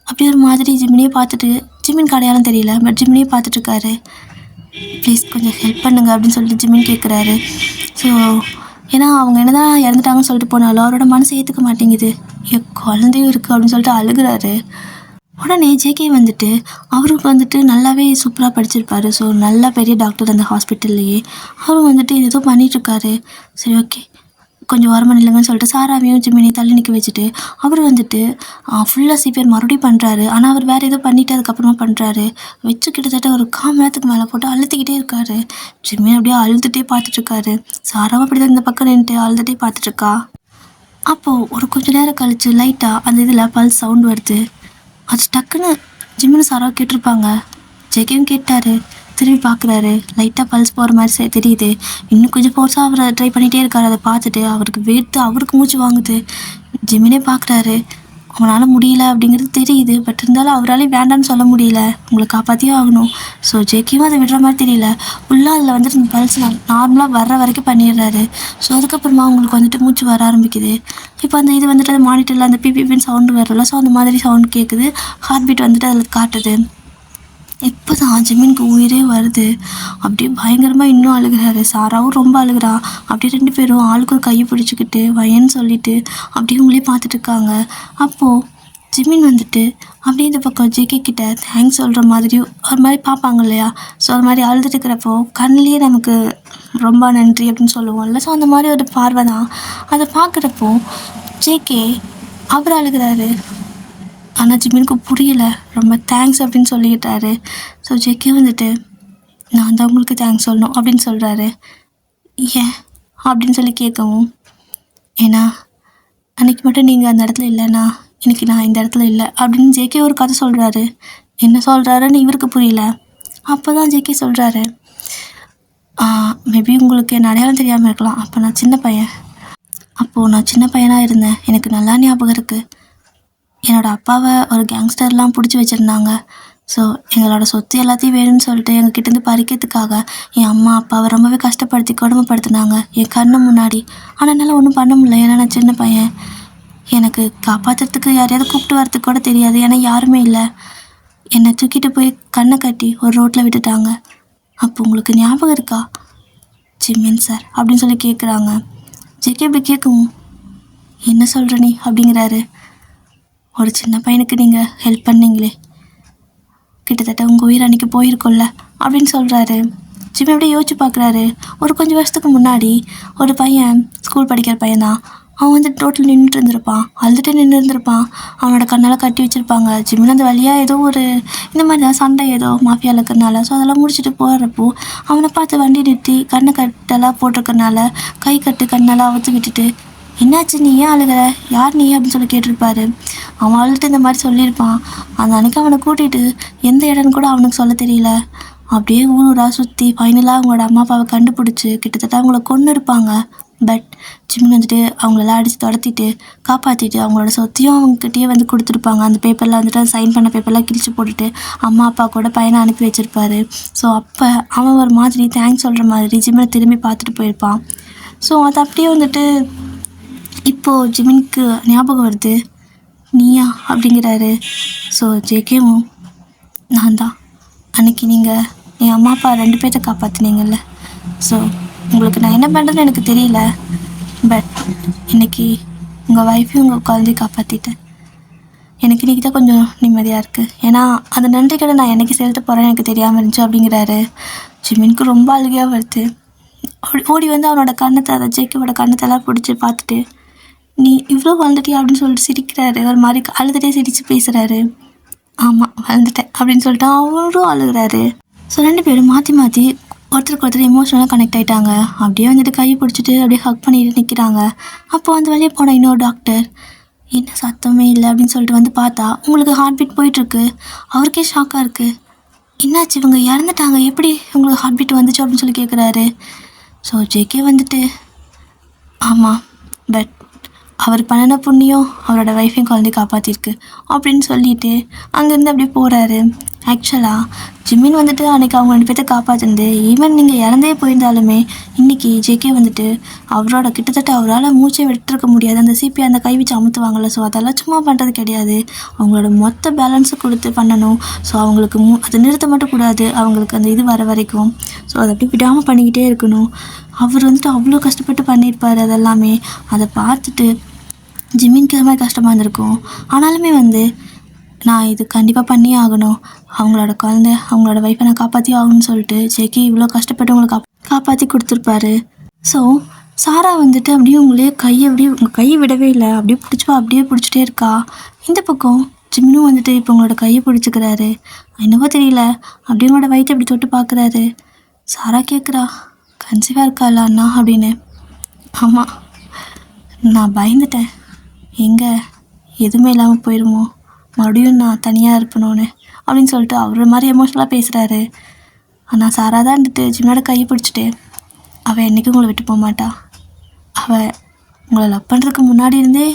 அப்படியே ஒரு மாதிரி ஜிமினியே பார்த்துட்டு, ஜிமின் அடையாளம் தெரியல, பட் ஜிமினியே பார்த்துட்ருக்காரு. ப்ளீஸ் கொஞ்சம் ஹெல்ப் பண்ணுங்க அப்படின்னு சொல்லிட்டு ஜிமின் கேட்குறாரு. ஸோ ஏன்னா அவங்க என்ன தான் இறந்துட்டாங்கன்னு சொல்லிட்டு போனாலும் அவரோட மனசு ஏற்றுக்க மாட்டேங்குது. என் குழந்தையும் இருக்குது அப்படின்னு சொல்லிட்டு அழுகிறாரு. உடனே ஜேகே வந்துட்டு அவருக்கு வந்துட்டு நல்லாவே சூப்பராக படிச்சிருப்பாரு. ஸோ நல்ல பெரிய டாக்டர் அந்த ஹாஸ்பிட்டல்லையே. அவரும் வந்துட்டு ஏதோ பண்ணிகிட்ருக்காரு. சரி ஓகே கொஞ்சம் ஓரமாக இல்லைங்கன்னு சொல்லிட்டு சாராவையும் ஜிமினி தள்ளி நிற்க வச்சுட்டு அவர் வந்துட்டு ஃபுல்லாக சிபிஆர் மறுபடியும் பண்ணுறாரு. ஆனால் அவர் வேறு ஏதோ பண்ணிவிட்டு அதுக்கப்புறமா பண்ணுறாரு. வச்சு கிட்டத்தட்ட ஒரு 1/4 மணி நேரத்துக்கு மேலே போட்டு அழுத்திக்கிட்டே இருக்காரு. ஜிமினி அப்படியே அழுதுகிட்டே பார்த்துட்ருக்காரு. சாராவும் அப்படி தான் இந்த பக்கம் நின்றுட்டு அழுதுகிட்டே பார்த்துட்ருக்கா. அப்போது ஒரு கொஞ்சம் நேரம் கழித்து லைட்டாக அந்த இதில் பல்ஸ் சவுண்ட் வருது. அது டக்குன்னு ஜிமினி சாராவை கேட்டிருப்பாங்க. ஜெகையும் கேட்டார். திரும்பி பார்க்குறாரு. லைட்டாக பல்ஸ் போகிற மாதிரி தெரியுது. இன்னும் கொஞ்சம் ஃபோர்ஸாக அவரை ட்ரை பண்ணிகிட்டே இருக்காரு. அதை பார்த்துட்டு அவருக்கு வேர்த்து அவருக்கு மூச்சு வாங்குது. ஜிமினே பார்க்குறாரு. அவனால் முடியல அப்படிங்கிறது தெரியுது. பட் இருந்தாலும் அவராலே வேண்டான்னு சொல்ல முடியல. உங்களை காப்பாற்றியே ஆகணும். ஸோ ஜேக்கியும் அதை விடுற மாதிரி தெரியல. ஃபுல்லாக அதில் வந்துட்டு இந்த பல்ஸ் நார்மலாக வர்ற வரைக்கும் பண்ணிடுறாரு. ஸோ அதுக்கப்புறமா அவங்களுக்கு வந்துட்டு மூச்சு வர ஆரம்பிக்குது. இப்போ அந்த இது வந்துட்டு அந்த மானிட்டரில் அந்த பிபிபின்னு சவுண்டு வரல. ஸோ அந்த மாதிரி சவுண்ட் கேட்குது. ஹார்ட் பீட் வந்துட்டு அதில் காட்டுது. இப்போ தான் ஜிமினுக்கு உயிரே வருது. அப்படியே பயங்கரமாக இன்னும் அழுகிறாரு. சாராவும் ரொம்ப அழுகிறா. அப்படியே 2 பேரும் ஆளுக்கு ஒரு கையை பிடிச்சிக்கிட்டு வயன்னு சொல்லிட்டு அப்படியே உங்களே பார்த்துட்ருக்காங்க. அப்போது ஜிமின் வந்துட்டு அப்படியே இந்த பக்கம் ஜேகே கிட்ட தேங்க்ஸ் சொல்கிற மாதிரி ஒரு மாதிரி பார்ப்பாங்க இல்லையா. ஸோ அது மாதிரி அழுதுட்டு இருக்கிறப்போ கண்ணிலேயே நமக்கு ரொம்ப நன்றி அப்படின்னு சொல்லுவோம்ல. ஸோ அந்த மாதிரி ஒரு பார்வை தான். அதை பார்க்குறப்போ ஜேகே அவர் அழுகிறாரு. ஆனால் ஜிமினுக்கு புரியல. ரொம்ப தேங்க்ஸ் அப்படின்னு சொல்லிக்கிட்டாரு. ஸோ ஜேகே வந்துட்டு நான் தான் உங்களுக்கு தேங்க்ஸ் சொல்லணும் அப்படின்னு சொல்கிறாரு. ஏன் அப்படின்னு சொல்லி கேட்கவும், ஏன்னா அன்றைக்கி மட்டும் நீங்கள் அந்த இடத்துல இல்லைண்ணா இன்றைக்கி நான் இந்த இடத்துல இல்லை அப்படின்னு ஜேகே ஒரு கதை சொல்கிறாரு. என்ன சொல்கிறாருன்னு இவருக்கு புரியல. அப்போ தான் ஜேகே சொல்கிறாரு, மேபி உங்களுக்கு என் அடையாளம் தெரியாமல் இருக்கலாம். அப்போ நான் சின்ன பையன். அப்போது நான் சின்ன பையனாக இருந்தேன். எனக்கு நல்லா ஞாபகம் இருக்குது. என்னோடய அப்பாவை ஒரு கேங்ஸ்டர்லாம் பிடிச்சி வச்சுருந்தாங்க. ஸோ எங்களோட சொத்து எல்லாத்தையும் வேணும்னு சொல்லிட்டு எங்ககிட்டேருந்து பறிக்கிறதுக்காக என் அம்மா அப்பாவை ரொம்பவே கஷ்டப்படுத்தி கொடுமைப்படுத்தினாங்க என் கண்ணு முன்னாடி. ஆனால் என்னால் ஒன்றும் பண்ண முடியல. ஏன்னா நான் சின்ன பையன். எனக்கு காப்பாற்றுறதுக்கு யாரையாவது கூப்பிட்டு வரத்துக்கு கூட தெரியாது. ஏன்னா யாருமே இல்லை. என்னை தூக்கிட்டு போய் கண்ணை கட்டி ஒரு ரோட்டில் விட்டுட்டாங்க. அப்போ உங்களுக்கு ஞாபகம் இருக்கா ஜிமின் சார் அப்படின்னு சொல்லி கேட்குறாங்க. ஜேகே இப்படி கேட்கவும், என்ன சொல்கிற நீ அப்படிங்கிறாரு. ஒரு சின்ன பையனுக்கு நீங்கள் ஹெல்ப் பண்ணீங்களே, கிட்டத்தட்ட உங்கள் உயிர் அன்றைக்கி போயிருக்கோல்ல அப்படின்னு சொல்கிறாரு. ஜிம்மி அப்படியே யோசிச்சு பார்க்குறாரு. ஒரு கொஞ்சம் வருஷத்துக்கு முன்னாடி ஒரு பையன் ஸ்கூல் படிக்கிற பையன்தான். அவன் வந்து ரோட்டில் நின்றுட்டு இருந்திருப்பான். அழுதுகிட்டே நின்று இருந்திருப்பான். அவனோட கண்ணால் கட்டி வச்சுருப்பாங்க. ஜிம்மில் அந்த வழியாக ஏதோ ஒரு இந்த மாதிரி தான் சண்டை ஏதோ மாஃபியாவில் இருக்கிறனால. ஸோ அதெல்லாம் முடிச்சுட்டு போகிறப்போ அவனை பார்த்து வண்டி நிறுத்தி கண்ணை கட்டெல்லாம் போட்டிருக்கனால கை கட்டு கண்ணெல்லாம் அவுத்து விட்டுட்டு, என்னாச்சு நீ ஏன் அழுகிற, யார் நீ அப்படின்னு சொல்லி கேட்டிருப்பாரு. அவன் அழுதுட்டு இந்த மாதிரி சொல்லியிருப்பான். அந்த அன்றைக்கி அவனை கூட்டிகிட்டு எந்த இடம்னு கூட அவனுக்கு சொல்ல தெரியல. அப்படியே ஊராக சுற்றி ஃபைனலாக அவங்களோட அம்மா அப்பாவை கண்டுபிடிச்சி கிட்டத்தட்ட அவங்கள கொன்று இருப்பாங்க. பட் ஜிம்மி வந்துட்டு அவங்களெல்லாம் அடித்து துரத்திட்டு காப்பாற்றிட்டு அவங்களோட சொத்தையும் அவங்ககிட்டயே வந்து கொடுத்துருப்பாங்க. அந்த பேப்பரில் வந்துட்டு சைன் பண்ண பேப்பர்லாம் கிழிச்சு போட்டுட்டு அம்மா அப்பா கூட பையனை அனுப்பி வச்சுருப்பாரு. ஸோ அப்போ அவன் ஒரு மாதிரி தேங்க்ஸ் சொல்கிற மாதிரி ஜிம்மினை திரும்பி பார்த்துட்டு போயிருப்பான். ஸோ அது அப்படியே வந்துட்டு இப்போது ஜிமினுக்கு ஞாபகம் வருது. நீயா அப்படிங்கிறாரு. ஸோ ஜேகேவும், நான் தான் அன்றைக்கி நீங்கள் என் அம்மா அப்பா 2 பேர்த்த காப்பாற்றினீங்கல்ல. ஸோ உங்களுக்கு நான் என்ன பண்ணுறதுன்னு எனக்கு தெரியல. பட் இன்றைக்கி உங்கள் ஒய்ஃபையும் உங்கள் குழந்தைய காப்பாற்றிட்டேன். எனக்கு இன்றைக்கி தான் கொஞ்சம் நிம்மதியாக இருக்குது. ஏன்னா அந்த நன்றிக்கடை நான் என்றைக்கு செலுத்த போகிறேன்னு எனக்கு தெரியாமல் இருந்துச்சு அப்படிங்கிறாரு. ஜிமினுக்கு ரொம்ப அழுகையாக வருது. ஓடி வந்து அவனோட கண்ணத்தை, அதை ஜேகேவோட கண்ணத்தெல்லாம் பிடிச்சி பார்த்துட்டு, நீ இவ்வளோ வளர்ந்துட்டியா அப்படின்னு சொல்லிட்டு சிரிக்கிறாரு. ஒரு மாதிரி அழுதுகிட்டே சிரித்து பேசுகிறாரு. ஆமாம் வளர்ந்துட்டேன் அப்படின்னு சொல்லிட்டு அவரும் அழுகிறாரு. ஸோ 2 பேரும் மாற்றி மாற்றி ஒருத்தருக்கு ஒருத்தர் எமோஷனலாக கனெக்ட் ஆகிட்டாங்க. அப்படியே வந்துட்டு கையை பிடிச்சிட்டு அப்படியே ஹக் பண்ணிட்டு நிற்கிறாங்க. அப்போது அந்த வழியே போன இன்னொரு டாக்டர், என்ன சத்தமே இல்லை அப்படின்னு சொல்லிட்டு வந்து பார்த்தா உங்களுக்கு ஹார்ட் பீட் போயிட்டுருக்கு. அவருக்கே ஷாக்காக இருக்குது. என்னாச்சு, இவங்க இறந்துட்டாங்க, எப்படி உங்களுக்கு ஹார்ட் பீட் வந்துச்சு அப்படின்னு சொல்லி கேட்குறாரு. ஸோ ஜேகே வந்துட்டு, ஆமாம், பட் அவர் பண்ணின புண்ணியம் அவரோட ஒய்ஃபையும் குழந்தைய காப்பாற்றிருக்கு அப்படின்னு சொல்லிட்டு அங்கேருந்து அப்படியே போகிறாரு. ஆக்சுவலாக ஜிம்மின் வந்துட்டு அன்றைக்கி அவங்க 2 பேர்த்த காப்பாற்றுனது, ஈவன் நீங்கள் இறந்தே போயிருந்தாலுமே இன்றைக்கி ஜேகே வந்துட்டு அவரோட கிட்டத்தட்ட அவரால் மூச்சை விட்டுருக்க முடியாது. அந்த சிபி அந்த கை வச்சு அமுத்துவாங்கள்ல, ஸோ அதெல்லாம் சும்மா பண்ணுறது கிடையாது. அவங்களோட மொத்த பேலன்ஸை கொடுத்து பண்ணணும். ஸோ அவங்களுக்கு அதை நிறுத்த மட்டும் கூடாது, அவங்களுக்கு அந்த இது வர வரைக்கும். ஸோ அதை அப்படி விடாமல் பண்ணிக்கிட்டே இருக்கணும். அவர் வந்துட்டு அவ்வளோ கஷ்டப்பட்டு பண்ணியிருப்பார். அதெல்லாமே அதை பார்த்துட்டு ஜிம்மின்க்கு இது மாதிரி கஷ்டமாக இருந்திருக்கும். ஆனாலுமே நான் இது கண்டிப்பாக பண்ணியே ஆகணும், அவங்களோட குழந்தை அவங்களோட ஒய்ஃபை நான் காப்பாற்றி ஆகணும்னு சொல்லிட்டு ஜேகே இவ்வளோ கஷ்டப்பட்டு உங்களை காப்பாற்றி கொடுத்துருப்பாரு. ஸோ சாரா வந்துட்டு அப்படியே உங்களே அப்படியே உங்கள் கையை விடவே இல்லை, அப்படியே அப்படியே பிடிச்சிட்டே இருக்கா. இந்த பக்கம் ஜிம்னும் வந்துட்டு இப்போ உங்களோட கையை பிடிச்சிக்கிறாரு. என்னவோ தெரியல, அப்படியே உங்களோட வயிற்றை அப்படி தொட்டு பார்க்குறாரு. சாரா கேட்குறா, கன்சீவாக இருக்காளா அண்ணா அப்படின்னு. ஆமாம், நான் பயந்துட்டேன், எங்கே எதுவுமே இல்லாமல் போயிடுமோ, மறுபடியும் நான் தனியாக இருப்பணும்னு அப்படின்னு சொல்லிட்டு அவர் மாதிரி எமோஷ்னலாக பேசுகிறாரு. ஆனால் சாரா தான் இருந்துட்டு ஜிம்னோட கையை பிடிச்சிட்டு, அவள் என்றைக்கும் உங்களை விட்டு போக மாட்டா, அவள் உங்களை லவ் பண்ணுறதுக்கு முன்னாடி இருந்தே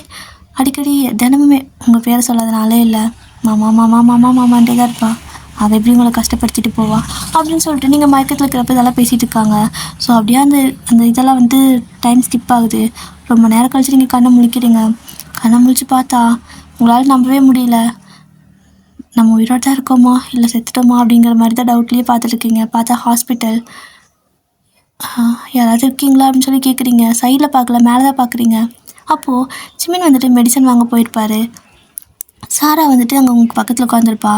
அடிக்கடி தினமுமே உங்கள் பேரை சொல்லாதனாலே இல்லை, மாமா மாமா மாமா மாமான்ட்டே தான் இருப்பாள், அவள் எப்படி உங்களை கஷ்டப்படுத்திட்டு போவா அப்படின்னு சொல்லிட்டு நீங்கள் மயக்கத்தில் இருக்கிறப்ப இதெல்லாம் பேசிகிட்டு இருக்காங்க. ஸோ அப்படியே அந்த இதெல்லாம் டைம் ஸ்கிப் ஆகுது. ரொம்ப நேரம் கழிச்சு நீங்கள் கண்ணை முழிக்கிறீங்க. கண்ணை முழிச்சு பார்த்தா உங்களால் நம்பவே முடியல, நம்ம உயிரோட தான் இருக்கோமா இல்லை செத்துட்டோமா அப்படிங்கிற மாதிரி தான் டவுட்லேயே பார்த்துட்ருக்கீங்க. பார்த்தா ஹாஸ்பிட்டல். யாராவது இருக்கீங்களா அப்படின்னு சொல்லி கேட்குறீங்க. சைடில் பார்க்கல, மேலே தான் பார்க்குறீங்க. அப்போது ஜிம்மின் மெடிசன் வாங்க போயிருப்பார். சாரா அங்கே உங்களுக்கு பக்கத்தில் உட்காந்துருப்பா.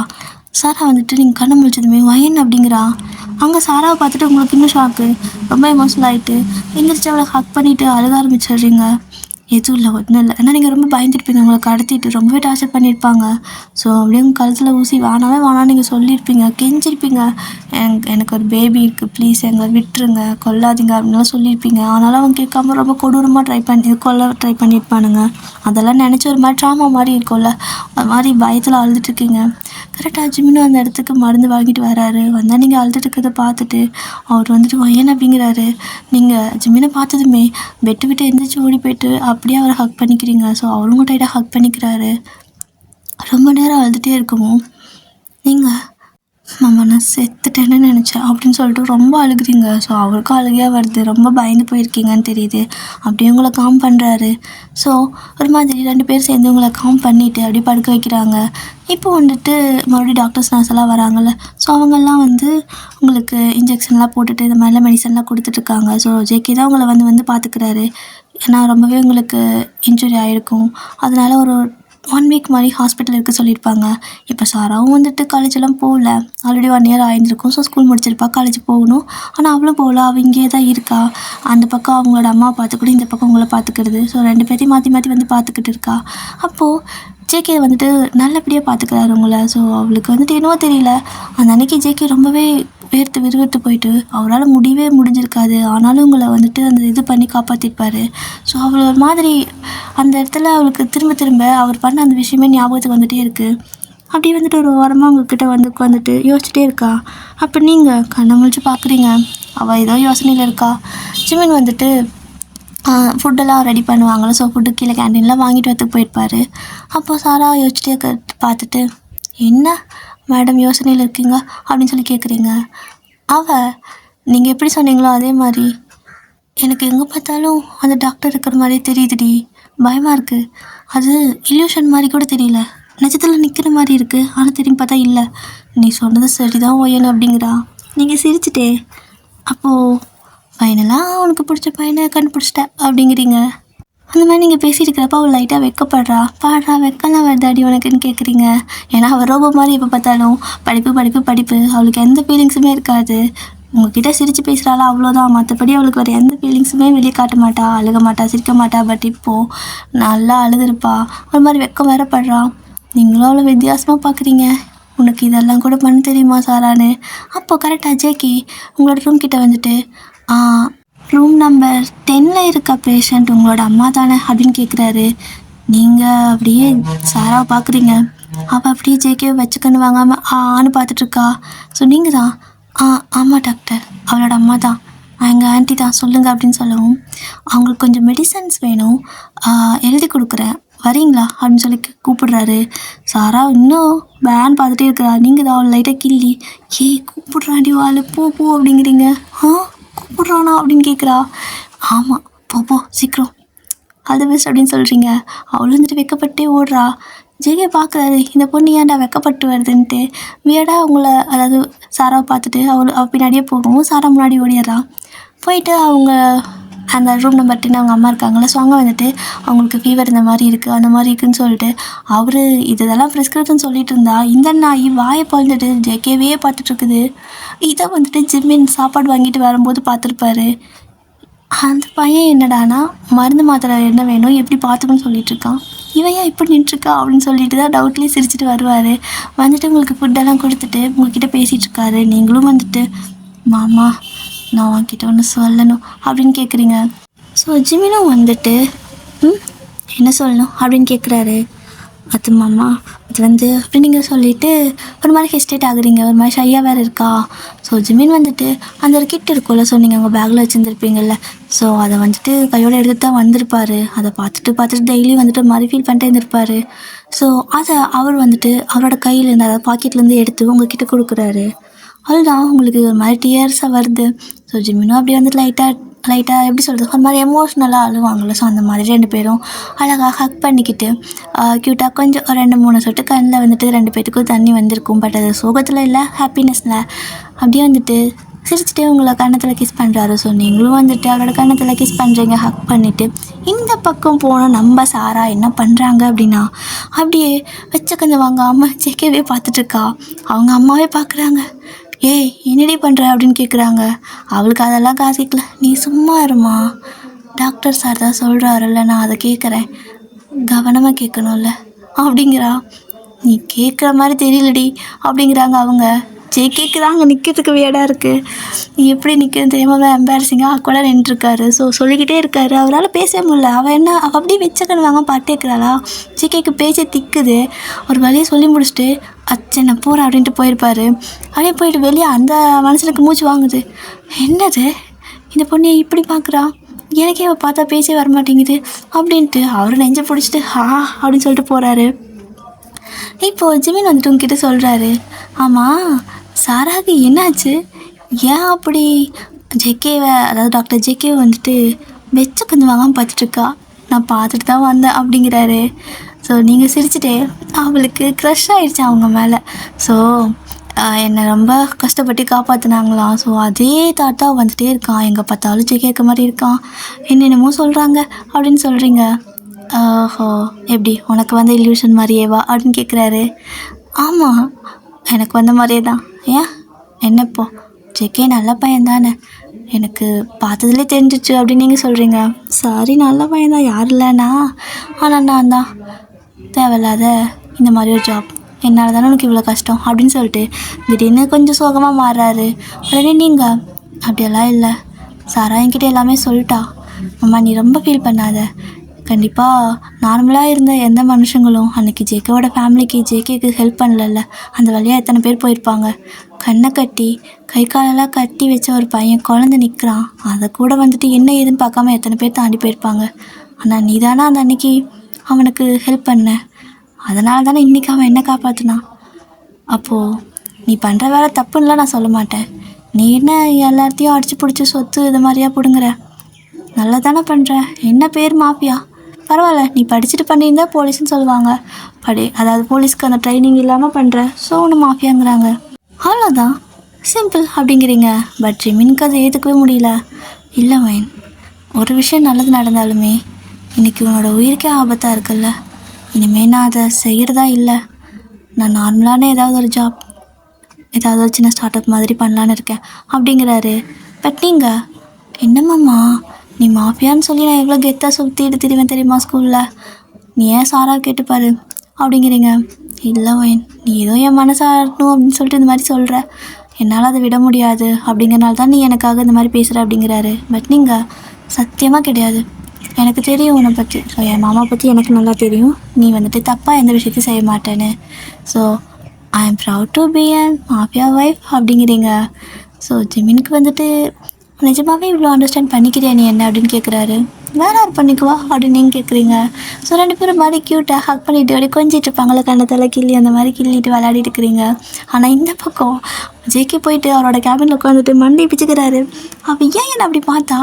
சாரா நீங்கள் கண்ணை முழிச்சதுமே வயன் அப்படிங்கிறா. அங்கே சாராவை பார்த்துட்டு உங்களுக்கு இன்னும் ஷாக்கு, ரொம்ப எமோஷனல் ஆகிட்டு எந்திரிச்சு அவளை ஹக் பண்ணிவிட்டு அழுக ஆரம்பிச்சிடுறீங்க. எதுவும் இல்லை, ஒன்றும் இல்லை. ஏன்னா நீங்கள் ரொம்ப பயந்துருப்பீங்க, உங்களை கடத்திட்டு ரொம்பவே டார்ச்சர் பண்ணியிருப்பாங்க. ஸோ அப்படியே உங்கள் கழுத்தில் ஊசி வேணாவே வேணான்னு நீங்கள் சொல்லியிருப்பீங்க, கெஞ்சிருப்பீங்க, எனக்கு ஒரு பேபி இருக்குது, ப்ளீஸ் எங்களை விட்டுருங்க, கொல்லாதீங்க அப்படின்லாம் சொல்லியிருப்பீங்க. ஆனாலும் அவங்க கேட்காம ரொம்ப கொடூரமாக கொல்ல ட்ரை பண்ணியிருப்பானுங்க. அதெல்லாம் நினச்சி ஒரு மாதிரி ட்ராமா மாதிரி இருக்கும்ல, அது மாதிரி பயத்தில் அழுதுட்டுருக்கீங்க. கரெக்டாக ஜிம்மின் அந்த இடத்துக்கு மருந்து வாங்கிட்டு வராரு. வந்தால் நீங்கள் அழுதுட்டு இருக்கிறத பார்த்துட்டு அவர் வயன் அப்படிங்கிறாரு. நீங்கள் ஜிம்மினை பார்த்ததுமே பெட்டு விட்டு எந்திரிச்சு ஓடி போய்ட்டு அப்படியே அவரை ஹக் பண்ணிக்கிறீங்க. ஸோ அவரும் டைட்டாக ஹக் பண்ணிக்கிறாரு. ரொம்ப நேரம் அழுதுகிட்டே இருக்கவும் நீங்கள் மாமா நான் செத்துட்டேன்னு நினச்சேன் அப்படின்னு சொல்லிட்டு ரொம்ப அழுகுறீங்க. ஸோ அவருக்கும் அழுகையாக வருது, ரொம்ப பயந்து போயிருக்கீங்கன்னு தெரியுது. அப்படியே உங்களை காம் பண்ணுறாரு. ஸோ ஒரு மாதிரி 2 பேர் சேர்ந்து உங்களை காம் பண்ணிவிட்டு அப்படியே படுக்க வைக்கிறாங்க. இப்போ மறுபடியும் டாக்டர்ஸ் நர்ஸ் எல்லாம் வராங்கள்ல, ஸோ அவங்கெல்லாம் உங்களுக்கு இன்ஜெக்ஷன்லாம் போட்டுட்டு இந்த மாதிரிலாம் மெடிசன்லாம் கொடுத்துட்ருக்காங்க. ஸோ ஜேகே தான் உங்களை வந்து பார்த்துக்கிறாரு. ஏன்னா ரொம்பவே உங்களுக்கு இன்ஜுரி ஆகிருக்கும், அதனால ஒரு 1 வீக் மாதிரி ஹாஸ்பிட்டல் இருக்க சொல்லியிருப்பாங்க. இப்போ சாராவும் காலேஜெல்லாம் போகல, ஆல்ரெடி 1 இயர் ஆயிருந்திருக்கும். ஸோ ஸ்கூல் முடிச்சிருப்பா, காலேஜ் போகணும். ஆனால் அவளும் போகல, அவள் இங்கேயே தான் இருக்கா. அந்த பக்கம் அவங்களோட அம்மா பார்த்துக்கிட்டு இந்த பக்கம் உங்களை பார்த்துக்கிறது. ஸோ 2 பேர்த்தையும் மாற்றி மாற்றி பார்த்துக்கிட்டு இருக்கா. அப்போது ஜேகே நல்லபடியாக பார்த்துக்கிறாரு உங்களை. ஸோ அவளுக்கு என்னவோ தெரியல, அந்த அன்னைக்கு ஜேகே ரொம்பவே விறுவிறுத்து போயிட்டு அவரால் முடிஞ்சிருக்காது. ஆனாலும் உங்களை அந்த இது பண்ணி காப்பாற்றிருப்பார். ஸோ அவள் ஒரு மாதிரி அந்த இடத்துல அவளுக்கு திரும்ப அவர் பண்ண அந்த விஷயமே ஞாபகத்துக்கு வந்துகிட்டே இருக்குது. அப்படி ஒரு வாரமாக உங்ககிட்ட உட்காந்துட்டு யோசிச்சுட்டே இருக்கா. அப்போ நீங்கள் கண்ணை முழிச்சு பார்க்குறீங்க, அவள் ஏதோ யோசனையில் இருக்கா. ஜிம்மின் ஃபுட்டெல்லாம் ரெடி பண்ணுவாங்களே, ஸோ ஃபுட்டு கீழே கேண்டீன்லாம் வாங்கிட்டு வரத்துக்கு போயிருப்பார். அப்போது சாரா யோசிச்சுட்டே பார்த்துட்டு, என்ன மேடம் யோசனையில் இருக்கீங்க அப்படின்னு சொல்லி கேட்குறீங்க. நீங்கள் எப்படி சொன்னீங்களோ அதே மாதிரி எனக்கு எங்கே பார்த்தாலும் அந்த டாக்டர் இருக்கிற மாதிரியே தெரியுதுடி, பயமாக இருக்குது, அது இல்யூஷன் மாதிரி கூட தெரியல, நிஜத்தில் நிற்கிற மாதிரி இருக்குது, ஆனால் திரும்பி பார்த்தா இல்லை, நீ சொன்னது சரிதான் ஒயன் அப்படிங்கிறா. நீங்கள் சிரிச்சிட்டே, அப்போது ஃபைனலாக உனக்கு பிடிச்ச பையனை கண்டுபிடிச்சிட்ட அப்படிங்கிறீங்க. அந்த மாதிரி நீங்கள் பேசிட்டு இருக்கிறப்ப அவள் லைட்டாக வெக்கப்படுறா. வெக்கலாம் வருதாடி உனக்குன்னு கேட்குறீங்க. ஏன்னா அவள் ரோபோ மாதிரி எப்போ பார்த்தாலும் படிப்பு அவளுக்கு எந்த ஃபீலிங்ஸுமே இருக்காது. உங்ககிட்ட சிரித்து பேசுகிறாளா அவ்வளோதான், மற்றபடி அவளுக்கு வேறு எந்த ஃபீலிங்ஸுமே வெளியே காட்ட மாட்டா, அழுக மாட்டா, சிரிக்க மாட்டா. பட் இப்போது நல்லா அழுதுருப்பா, ஒரு மாதிரி வெக்கம் வேற படுறா. நீங்களும் அவ்வளோ வித்தியாசமாக பார்க்குறீங்க, உனக்கு இதெல்லாம் கூட பண்ண தெரியுமா சாரான்னு. அப்போது கரெக்டாக ஜேகே உங்களோட ரூம் கிட்டே ரூம் நம்பர் 10ல் இருக்க பேஷண்ட் உங்களோட அம்மா தானே அப்படின்னு கேட்குறாரு. நீங்கள் அப்படியே சாராவை பார்க்குறீங்க, அவள் அப்படியே ஜேகே வச்சுக்கன்னு வாங்காமல் ஆன்னு பார்த்துட்ருக்கா. ஸோ நீங்கள் தான் ஆமாம் டாக்டர், அவளோட அம்மா தான், எங்கள் ஆன்ட்டி தான் சொல்லுங்கள் அப்படின்னு சொல்லவும், அவங்களுக்கு கொஞ்சம் மெடிசன்ஸ் வேணும், எழுதி கொடுக்குறேன் வரீங்களா அப்படின்னு சொல்லி கூப்பிடுறாரு. சாரா இன்னும் பேன் பார்த்துட்டே இருக்கிறா. நீங்கள் தான் லைட்டாக கிள்ளி, ஏய் கூப்பிட்றாண்டி வாள் போ போ அப்படிங்கிறீங்க. கூப்பிட்றானா அப்படின்னு கேட்குறா. ஆமாம் போ போ சீக்கிரம் ஆல் தி பெஸ்ட் அப்படின்னு சொல்கிறீங்க. அவளும் வந்துட்டு வெக்கப்பட்டே ஓடுறா. ஜெகே பார்க்குறாரு, இந்த பொண்ணு ஏன்டா வெக்கப்பட்டு வருதுன்ட்டு. வியடாக அவங்கள அதாவது சாராவை பார்த்துட்டு அவள் பின்னாடியே போகவும் சாரா முன்னாடி ஓடிடுறான். போயிட்டு அவங்க அந்த ரூம் நம்பர் 10 அவங்க அம்மா இருக்காங்களே, ஸோ அங்கே வந்துட்டு அவங்களுக்கு ஃபீவர் இந்த மாதிரி இருக்குது அந்த மாதிரி இருக்குதுன்னு சொல்லிட்டு அவர் இதெல்லாம் ப்ரிஸ்கிரிப்ஷன் சொல்லிட்டு இருந்தா, இந்த நாய் வாயை பழந்துட்டு ஜேகேவே பார்த்துட்ருக்குது. இதை வந்துட்டு ஜிம்மின் சாப்பாடு வாங்கிட்டு வரும்போது பார்த்துருப்பாரு. அந்த பையன் என்னடானா மருந்து மாத்திரை என்ன வேணும் எப்படி பார்த்துக்கணும்னு சொல்லிட்டுருக்கான். இவன் ஏன் இப்படி நின்றுருக்கா அப்படின்னு சொல்லிட்டு தான் டவுட்லேயே சிரிச்சிட்டு வருவார். வந்துட்டு உங்களுக்கு ஃபுட்டெல்லாம் கொடுத்துட்டு உங்ககிட்ட பேசிகிட்ருக்காரு. நீங்களும் வந்துட்டு மாமா நான் உன்கிட்ட ஒன்று சொல்லணும் அப்படின்னு கேட்குறீங்க. ஸோ ஜிமினும் வந்துட்டு என்ன சொல்லணும் அப்படின்னு கேட்குறாரு. அது மாமா அது வந்து அப்படி நீங்கள் சொல்லிவிட்டு ஒரு மாதிரி ஹெஸ்டேட் ஆகுறீங்க, ஒரு மாதிரி ஷையாக வேறு இருக்கா. ஸோ ஜிமின் வந்துட்டு அந்த ஒரு கிட் இருக்கும்ல, ஸோ நீங்கள் உங்கள் பேக்கில் வச்சுருந்துருப்பீங்கள்ல, ஸோ அதை வந்துட்டு கையோடு எடுத்து தான் வந்திருப்பார். அதை பார்த்துட்டு டெய்லி வந்துட்டு மாதிரி ஃபீல் பண்ணிட்டே இருந்திருப்பார். ஸோ அதை அவர் வந்துட்டு அவரோட கையிலேருந்து அதாவது பாக்கெட்லேருந்து எடுத்து உங்ககிட்ட கொடுக்குறாரு. அதுதான் உங்களுக்கு ஒரு மாதிரி டியர்ஸாக வருது. ஸோ ஜிமினும் அப்படியே வந்துட்டு லைட்டாக எப்படி சொல்கிறது, ஒரு மாதிரி எமோஷ்னலாக அழுவாங்கள்ல, ஸோ அந்த மாதிரி 2 பேரும் அழகாக ஹக் பண்ணிக்கிட்டு க்யூட்டாக கொஞ்சம் 2-3 சொட்டு கண்ணில் வந்துட்டு 2 பேத்துக்கும் தண்ணி வந்திருக்கும். பட் அது சோகத்தில் இல்லை, ஹாப்பினஸில் அப்படியே வந்துட்டு சிரிச்சுட்டே உங்களை கன்னத்தில் கிஸ் பண்ணுறாரு. ஸோ நீங்களும் வந்துட்டு அவரோட கன்னத்தில் கிஸ் பண்ணுறீங்க ஹக் பண்ணிவிட்டு. இந்த பக்கம் போனால் நம்ம சாரா என்ன பண்ணுறாங்க அப்படின்னா, அப்படியே வச்ச கொஞ்சம் வாங்காமல் ஜெகேவே பார்த்துட்ருக்கா. அவங்க அம்மாவே பார்க்குறாங்க. ஏய் என்னடி பண்ணுற அப்படின்னு கேட்குறாங்க. அவளுக்கு அதெல்லாம் காசிக்கல, நீ சும்மா இருமா, டாக்டர் சார் தான் சொல்கிறாருல்ல, நான் அதை கேட்குறேன், கவனமாக கேட்கணும்ல அப்படிங்கிறா. நீ கேட்குற மாதிரி தெரியலடி அப்படிங்கிறாங்க அவங்க. கேட்குறாங்க, நிற்கிறதுக்கு வேடாக இருக்குது. நீ எப்படி நிற்கிறது தெரியாமல் எம்பாரசிங்காக கூட நின்றுருக்காரு. ஸோ சொல்லிக்கிட்டே இருக்காரு, அவரால் பேச முடியல. அவள் அப்படியே வச்சக்கன்னு வாங்க பாட்டேக்கிறாளா. ஜேகேக்கு பேச்சே திக்குது. ஒரு வழியை சொல்லி முடிச்சுட்டு அச்சனை போகிற அப்படின்ட்டு போயிருப்பார். அப்படியே போயிட்டு வெளியே அந்த மனுஷனுக்கு மூச்சு வாங்குது. என்னது இந்த பொண்ணை இப்படி பார்க்குறா, எனக்கே அவள் பார்த்தா பேச்சே வரமாட்டேங்குது அப்படின்ட்டு அவரை நெஞ்சை பிடிச்சிட்டு அப்படின்னு சொல்லிட்டு போகிறாரு. இப்போது ஜிமின் வந்துட்டு உங்ககிட்ட சொல்கிறாரு, ஆமாம் சாராவுக்கு என்னாச்சு, ஏன் அப்படி ஜேகேவை அதாவது டாக்டர் ஜேகேவை வந்துட்டு வச்சு கொஞ்சம் வாங்காமல் பார்த்துட்ருக்கா, நான் பார்த்துட்டு தான் வந்தேன் அப்படிங்கிறாரு. ஸோ நீங்கள் சிரிச்சுட்டே அவளுக்கு க்ரஷ் ஆகிடுச்சு அவங்க மேலே. ஸோ என்னை ரொம்ப கஷ்டப்பட்டு காப்பாற்றினாங்களாம். ஸோ அதே தாட்டாக வந்துகிட்டே இருக்கான், எங்கே பார்த்தாலும் ஜேகேக்க மாதிரி இருக்கான், என்னென்னமோ சொல்கிறாங்க அப்படின்னு சொல்கிறீங்க. ஓஹோ எப்படி உனக்கு வந்த இல்யூஷன் மாதிரியேவா அப்படின்னு கேட்குறாரு. ஆமாம் எனக்கு வந்த மாதிரியே தான். ஏன் என்னப்போ ஜேகே நல்ல பையன் தானே, எனக்கு பார்த்ததுலேயே தெரிஞ்சிச்சு அப்படின்னு நீங்கள் சொல்கிறீங்க. சாரி நல்ல பையன் தான், யார் இல்லைண்ணா, ஆனால் நான் தான் தேவையில்லாத இந்த மாதிரி ஒரு ஜாப், என்னால் தானே உனக்கு இவ்வளோ கஷ்டம் அப்படின்னு சொல்லிட்டு திடீர்னு கொஞ்சம் சோகமாக மாறுறாரு. உடனே நீங்கள் அப்படியெல்லாம் இல்லை, சாரா என்கிட்ட எல்லாமே சொல்லிட்டா, அம்மா நீ ரொம்ப ஃபீல் பண்ணாத, கண்டிப்பாக நார்மலாக இருந்த எந்த மனுஷங்களும் அன்றைக்கி ஜேகேவோட ஃபேமிலிக்கு ஜேகேக்கு ஹெல்ப் பண்ணல, அந்த வழியாக எத்தனை பேர் போயிருப்பாங்க. கண்ணை கட்டி கை காலெல்லாம் கட்டி வச்ச ஒரு பையன் குழந்தை நிற்கிறான், அதை கூட வந்துட்டு என்ன ஏதுன்னு பார்க்காம எத்தனை பேர் தாண்டி போயிருப்பாங்க. ஆனால் நீ தானே அந்த அன்றைக்கி அவனுக்கு ஹெல்ப் பண்ண, அதனால தானே இன்றைக்கி அவன் என்ன காப்பாற்றினான். அப்போது நீ பண்ணுற வேலை தப்புன்னுலாம் நான் சொல்ல மாட்டேன், நீ என்ன எல்லாத்தையும் அடித்து பிடிச்சி சொத்து இது மாதிரியா பிடுங்குற, நல்லா தானே பண்ணுற, என்ன பேர் மாஃபியா, பரவாயில்ல நீ படிச்சுட்டு பண்ணியிருந்தா போலீஸ்ன்னு சொல்லுவாங்க, அதாவது போலீஸ்க்கு அந்த ட்ரைனிங் இல்லாமல் பண்ணுற, ஸோ ஒன்று மாஃபியாங்கிறாங்க, அவ்வளோதான் சிம்பிள் அப்படிங்கிறீங்க. பட் ஜிமினுக்கு அதை ஏற்றுக்கவே முடியல. இல்லை மைன், ஒரு விஷயம் நல்லது நடந்தாலுமே இன்றைக்கி உன்னோட உயிருக்கே ஆபத்தாக இருக்குல்ல, இனிமேல் நான் அதை செய்கிறதா இல்லை, நான் நார்மலான ஏதாவது ஒரு ஜாப், ஏதாவது ஒரு சின்ன ஸ்டார்ட் அப் மாதிரி பண்ணலான்னு இருக்கேன் அப்படிங்கிறாரு. பட் நீங்கள் என்னம்மாம்மா நீ மாஃபியான்னு சொல்லி நான் எவ்வளோ கெத்தாக சுற்றிட்டு திரிவேன் தெரியுமா ஸ்கூலில், நீ ஏன் சாரா கேட்டுப்பாரு அப்படிங்கிறீங்க. இல்லை ஒயின், நீ ஏதோ என் மனசாகணும் அப்படின்னு சொல்லிட்டு இந்த மாதிரி சொல்கிற, என்னால் அதை விட முடியாது அப்படிங்கிறனால தான் நீ எனக்காக இந்த மாதிரி பேசுகிற அப்படிங்கிறாரு. பட் நீங்கள் சத்தியமாக கிடையாது, எனக்கு தெரியும் உன்னை பற்றி, ஸோ என் மாமா பற்றி எனக்கு நல்லா தெரியும், நீ வந்துட்டு தப்பாக எந்த விஷயத்தையும் செய்ய மாட்டேன்னு, so I am proud to be an mafia wife அப்படிங்கிறீங்க. ஸோ ஜிமினுக்கு வந்துட்டு நிஜமாவே இவ்வளோ அண்டர்ஸ்டாண்ட் பண்ணிக்கிறியா நீ என்ன அப்படின்னு கேட்குறாரு. வேற யார் பண்ணிக்குவா அப்படின்னு நீங்கள் கேட்குறீங்க. ஸோ 2 பேரும் மாதிரி க்யூட்டாக ஹக் பண்ணிட்டு அப்படியே கொஞ்சிட்டு இருப்பாங்களே கண்ணத்தில் கிள்ளி அந்த மாதிரி கிள்ளிட்டு விளையாடிட்டு இருக்கிறீங்க. ஆனால் இந்த பக்கம் ஜேகே போயிட்டு அவரோட கேபினில் உட்காந்துட்டு மண்டி பிச்சுக்கிறாரு. அப்போ ஏன் என்ன அப்படி பார்த்தா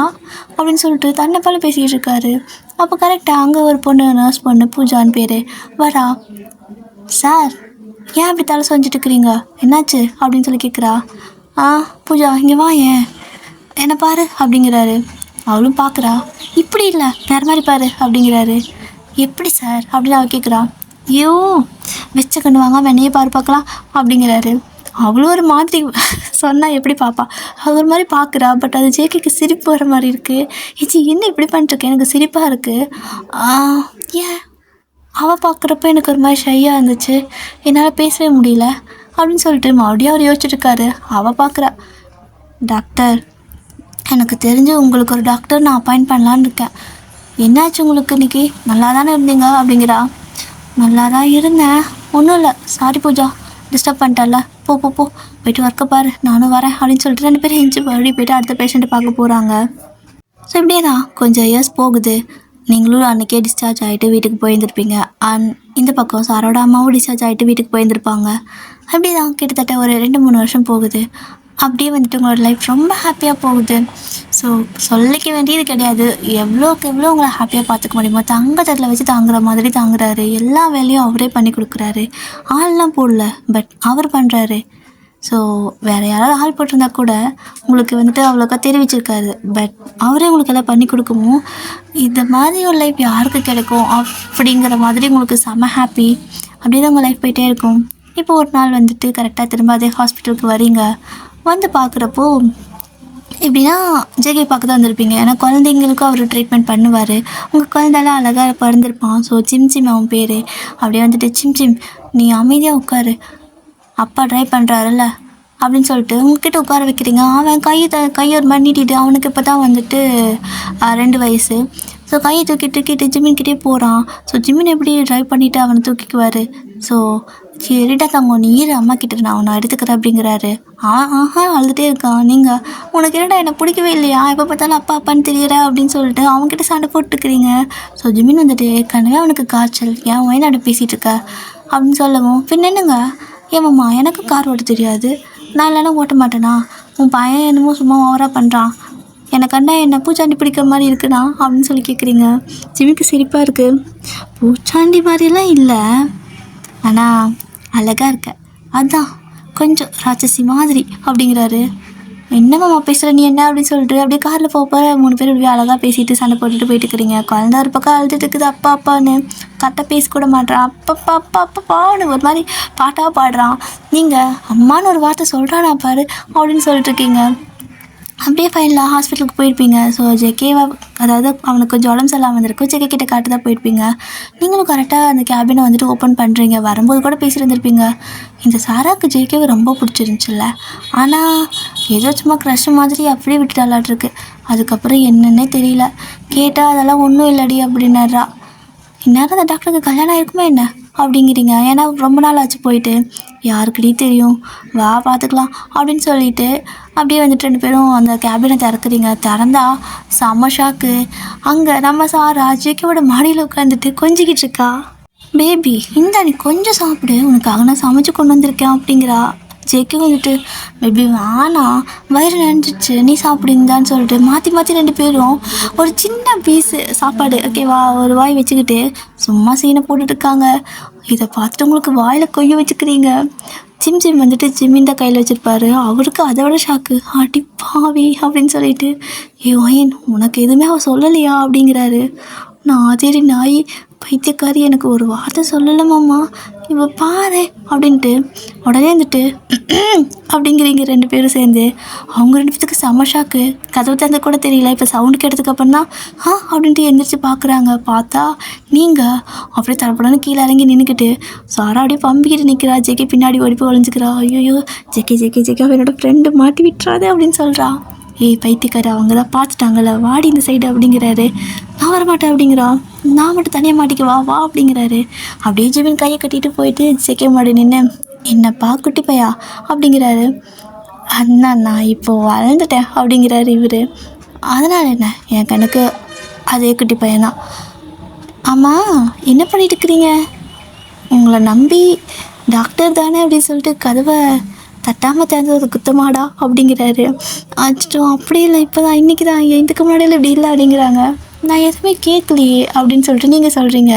அப்படின்னு சொல்லிட்டு தன்னை போல பேசிக்கிட்டு இருக்காரு. அப்போ கரெக்டாக அங்கே ஒரு பொண்ணு, நர்ஸ் பொண்ணு, பூஜான்னு பேர் வரா. சார் ஏன் அப்படி தலை சொஞ்சிட்டு இருக்கிறீங்க, என்னாச்சு அப்படின்னு சொல்லி கேட்குறா. பூஜா இங்கே வா, ஏன் என்ன பாரு அப்படிங்கிறாரு. அவளும் பார்க்குறா. இப்படி இல்லை வேறு மாதிரி பாரு அப்படிங்கிறாரு. எப்படி சார் அப்படின்னு அவள் கேட்குறா. ஐயோ வச்ச கண்ணு வாங்க வெண்ணையே பாரு பார்க்கலாம் அப்படிங்கிறாரு. அவ்வளோ ஒரு மாதிரி சொன்னால் எப்படி பார்ப்பா, அது ஒரு மாதிரி பார்க்குறா. பட் அது ஜேகேக்கு சிரிப்பு வர மாதிரி இருக்குது. ஏச்சி என்ன இப்படி பண்ணிட்டுருக்கேன், எனக்கு சிரிப்பாக இருக்குது. ஏன் அவள் பார்க்குறப்ப எனக்கு ஒரு மாதிரி ஷையாக இருந்துச்சு, என்னால் பேசவே முடியல அப்படின்னு சொல்லிட்டு மறுபடியும் அவர் யோசிச்சுட்ருக்காரு. அவள் பார்க்குறா. டாக்டர் எனக்கு தெரிஞ்சு உங்களுக்கு ஒரு டாக்டர் நான் அப்பாயிண்ட் பண்ணலான்னு இருக்கேன். என்னாச்சு உங்களுக்கு இன்றைக்கி, நல்லா தானே இருந்தீங்க அப்படிங்கிறா. நல்லா தான் இருந்தேன், ஒன்றும் இல்லை, சாரி பூஜா டிஸ்டர்ப் பண்ணிட்டல, போ போ போ போய்ட்டு ஒர்க்கை பாரு, நானும் வரேன் அப்படின்னு சொல்லிட்டு 2 பேரும் எஞ்சி மறுபடியும் போய்ட்டு அடுத்த பேஷண்ட்டை பார்க்க போகிறாங்க. ஸோ இப்படியே தான் கொஞ்சம் இயர்ஸ் போகுது. நீங்களும் அன்றைக்கே டிஸ்சார்ஜ் ஆகிட்டு வீட்டுக்கு போயிருந்துருப்பீங்க. அண்ட் இந்த பக்கம் சாரோட அம்மாவும் டிஸ்சார்ஜ் ஆகிட்டு வீட்டுக்கு போயிருந்துருப்பாங்க. அப்படி தான் கிட்டத்தட்ட ஒரு 2-3 வருஷம் போகுது. அப்படியே வந்துட்டு உங்களோட லைஃப் ரொம்ப ஹாப்பியாக போகுது. ஸோ சொல்லிக்க வேண்டியது கிடையாது, எவ்வளோக்கு எவ்வளோ உங்களை ஹாப்பியாக பார்த்துக்க முடியுமோ தங்கத்தில் வச்சு தாங்குற மாதிரி தாங்குறாரு. எல்லா வேலையும் அவரே பண்ணி கொடுக்குறாரு. ஆள்லாம் போடல, பட் அவர் பண்ணுறாரு. ஸோ வேறு யாராவது ஆள் போட்டிருந்தா கூட உங்களுக்கு வந்துட்டு அவ்வளோக்கா தெரிவிச்சிருக்காரு. பட் அவரே உங்களுக்கு எல்லாம் பண்ணி கொடுக்கவும் இந்த மாதிரி ஒரு லைஃப் யாருக்கு கிடைக்கும் அப்படிங்கிற மாதிரி உங்களுக்கு செம்ம ஹாப்பி. அப்படியே தான் உங்கள் லைஃப் போயிட்டே இருக்கும். இப்போ ஒரு நாள் வந்துட்டு கரெக்டாக திரும்ப அதே ஹாஸ்பிட்டலுக்கு வரீங்க. வந்து பார்க்குறப்போ எப்படின்னா ஜேகே பார்க்க தான் வந்திருப்பீங்க. ஏன்னா குழந்தைங்களுக்கும் அவர் ட்ரீட்மெண்ட் பண்ணுவார். உங்கள் குழந்தைலாம் அழகாக பிறந்திருப்பான். ஸோ சிம்சிம் அவன் பேர். அப்படியே வந்துட்டு சிம்சிம் நீ அமைதியாக உட்காரு, அப்பா ட்ரை பண்ணுறாருல்ல அப்படின்னு சொல்லிட்டு உங்ககிட்ட உட்கார வைக்கிறீங்க. அவன் கையை ஒரு மாதிரி நீட்டிட்டு, அவனுக்கு இப்போ தான் வந்துட்டு 2 வயசு. ஸோ கையை தூக்கிட்டு ஜிமின்கிட்டே போகிறான். ஸோ ஜிமின் எப்படி ட்ரைவ் பண்ணிவிட்டு அவனை தூக்கிக்குவார். ஸோ சரிடா தங்க நீ அம்மா கிட்ட நான் அவனை எடுத்துக்கிறேன் அப்படிங்கிறாரு. அழுதுகிட்டே இருக்கான். நீங்கள் உனக்கு என்னடா என்னை பிடிக்கவே இல்லையா, எப்போ பார்த்தாலும் அப்பா அப்பான்னு தெரியற அப்படின்னு சொல்லிட்டு அவங்ககிட்ட சண்டை போட்டுக்கிறீங்க. ஸோ ஜிமின் வந்துட்டு ஏற்கனவே அவனுக்கு காய்ச்சல், ஏன் வயநாடு பேசிகிட்டு இருக்க அப்படின்னு சொல்லவும், பின் என்னங்க ஏமாம்மா எனக்கு கார் ஓட்ட தெரியாது, நான் இல்லைன்னா ஓட்ட மாட்டேனா, உன் பையன் என்னமோ சும்மா ஓவராக பண்ணுறான், எனக்கு கண்டா என்ன பூச்சாண்டி பிடிக்கிற மாதிரி இருக்குண்ணா அப்படின்னு சொல்லி கேட்குறீங்க. ஜிமிக்கு சிரிப்பாக இருக்குது. பூச்சாண்டி மாதிரிலாம் இல்லை, ஆனால் அழகாக இருக்க, அதுதான் கொஞ்சம் ராட்சசி மாதிரி அப்படிங்கிறாரு. என்னம்மா பேசுகிற நீ என்ன அப்படின்னு சொல்லிட்டு அப்படியே காரில் போக 3 பேர் இப்படியே அழகாக பேசிட்டு சண்டை போட்டுட்டு போயிட்டு இருக்கிறீங்க. குழந்தை ஒரு பக்கம் அழுதுட்டு இருக்குது, அப்பா அப்பான்னு கரெக்டாக பேசக்கூட மாட்டான். அப்பப்பா அப்பா அப்பான்னு ஒரு மாதிரி பாட்டாக பாடுறான். நீங்கள் அம்மான்னு ஒரு வார்த்தை சொல்கிறானா பாரு அப்படின்னு சொல்லிட்டு இருக்கீங்க. அப்படியே ஃபைனலாக ஹாஸ்பிட்டலுக்கு போயிருப்பீங்க. ஸோ ஜேகேவா அதாவது அவனுக்கு கொஞ்சம் உடம்பு சரியில்லாமல் வந்திருக்கும். ஜேகே கிட்ட காட்டு தான் போயிருப்பீங்க. நீங்களும் கரெக்டாக அந்த கேபினை வந்துட்டு ஓப்பன் பண்ணுறீங்க. வரும்போது கூட பேசியிருந்திருப்பீங்க. இந்த சாராவுக்கு ஜேகேவை ரொம்ப பிடிச்சிருந்துச்சுல்ல, ஆனால் ஏதோ சும்மா க்ரஷ் மாதிரி அப்படியே விட்டுட்டாலாட்ருக்கு. அதுக்கப்புறம் என்னன்னே தெரியல. கேட்டால் அதெல்லாம் ஒன்றும் இல்லடி அப்படின்னாரா. இந்நேரம் அந்த டாக்டருக்கு கல்யாணம் ஆயிருக்குமே என்ன அப்படிங்கிறீங்க. ஏன்னா ரொம்ப நாள் ஆச்சு போயிட்டு. யாருக்கிட்டே தெரியும், வா பார்த்துக்கலாம் அப்படின்னு சொல்லிட்டு அப்படியே வந்துட்டு 2 பேரும் அந்த கேபினை திறக்குறீங்க. திறந்தா செம்ம ஷாக்கு. அங்கே நம்ம சாரா ஜேகேவோட மாடியில் உட்காந்துட்டு கொஞ்சிக்கிட்டு இருக்கா. பேபி இந்தா நீ கொஞ்சம் சாப்பிடு, உனக்காக நான் சமைச்சு கொண்டு வந்திருக்கேன் அப்படிங்கிறா. ஜேகே வந்துட்டு பேபி வேணாம் வயிறு நினைஞ்சிச்சு நீ சாப்பிடுங்கதான்னு சொல்லிட்டு மாற்றி 2 பேரும் ஒரு சின்ன பீஸு சாப்பாடு ஓகேவா ஒரு வாய் வச்சுக்கிட்டு சும்மா சீனை போட்டுட்ருக்காங்க. இதை பார்த்துட்டு உங்களுக்கு வாயில் கொய்ய வச்சுக்கிறீங்க. ஜிம் வந்துட்டு ஜிம்மின் தான் கையில் வச்சுருப்பாரு. அவருக்கு அதை விட ஷாக்கு. அடி பாவி அப்படின்னு சொல்லிட்டு ஒயின் உனக்கு எதுவுமே அவள் சொல்லலையா அப்படிங்கிறாரு. நான் தேடி நாய் பைத்தியக்காரி எனக்கு ஒரு வார்த்தை சொல்லலாமாம்மா இவ பாரு அப்படின்ட்டு உடனே வந்துட்டு அப்படிங்கிறீங்க 2 பேரும் சேர்ந்து. அவங்க 2 பேத்துக்கு செம்ம ஷாக்கு. கதவு தந்த கூட தெரியல. இப்போ சவுண்டு கேட்டதுக்கப்புறம் தான் அப்படின்ட்டு எந்திரிச்சு பார்க்குறாங்க. பார்த்தா நீங்கள் அப்படியே தரப்படன்னு கீழே இறங்கி நின்றுக்கிட்டு சாரா அப்படியே பம்பிக்கிட்டு நிற்கிறா. ஜேகே பின்னாடி ஓடி போய் ஒழிஞ்சிக்கிறா. ஐயோ ஜேகே என்னோடய ஃப்ரெண்டு மாட்டி விட்டுறாதே அப்படின்னு சொல்கிறா. ஏய் பைத்தியக்கார அவங்க தான் பார்த்துட்டாங்கல்ல வாடி இந்த சைடு அப்படிங்கிறாரு. நான் வரமாட்டேன் அப்படிங்கிறா. நான் மட்டும் தனியாக மாட்டிக்க வா அப்படிங்கிறாரு. அப்படியே ஜிமின் கையை கட்டிட்டு போயிட்டு ஜேகே மாடி நின்று என்னப்பா குட்டி பையா அப்படிங்கிறாரு. அண்ணா நான் இப்போது வளர்ந்துட்டேன் அப்படிங்கிறாரு இவர். அதனால் என்ன, என் கணக்கு அதே குட்டி பையன்தான். ஆமாம், என்ன பண்ணிட்டு இருக்கிறீங்க? உங்களை நம்பி டாக்டர் தானே அப்படின்னு சொல்லிட்டு கதவை தட்டாமல் திறந்தது குத்தமாடா அப்படிங்கிறாரு. அச்சோ அப்படி இல்லை, இப்போ தான் இன்றைக்கி தான், இதுக்கு முன்னாடியில் இப்படி இல்லை அப்படிங்கிறாங்க. நான் எதுவுமே கேட்கலையே அப்படின்னு சொல்லிட்டு நீங்கள் சொல்கிறீங்க.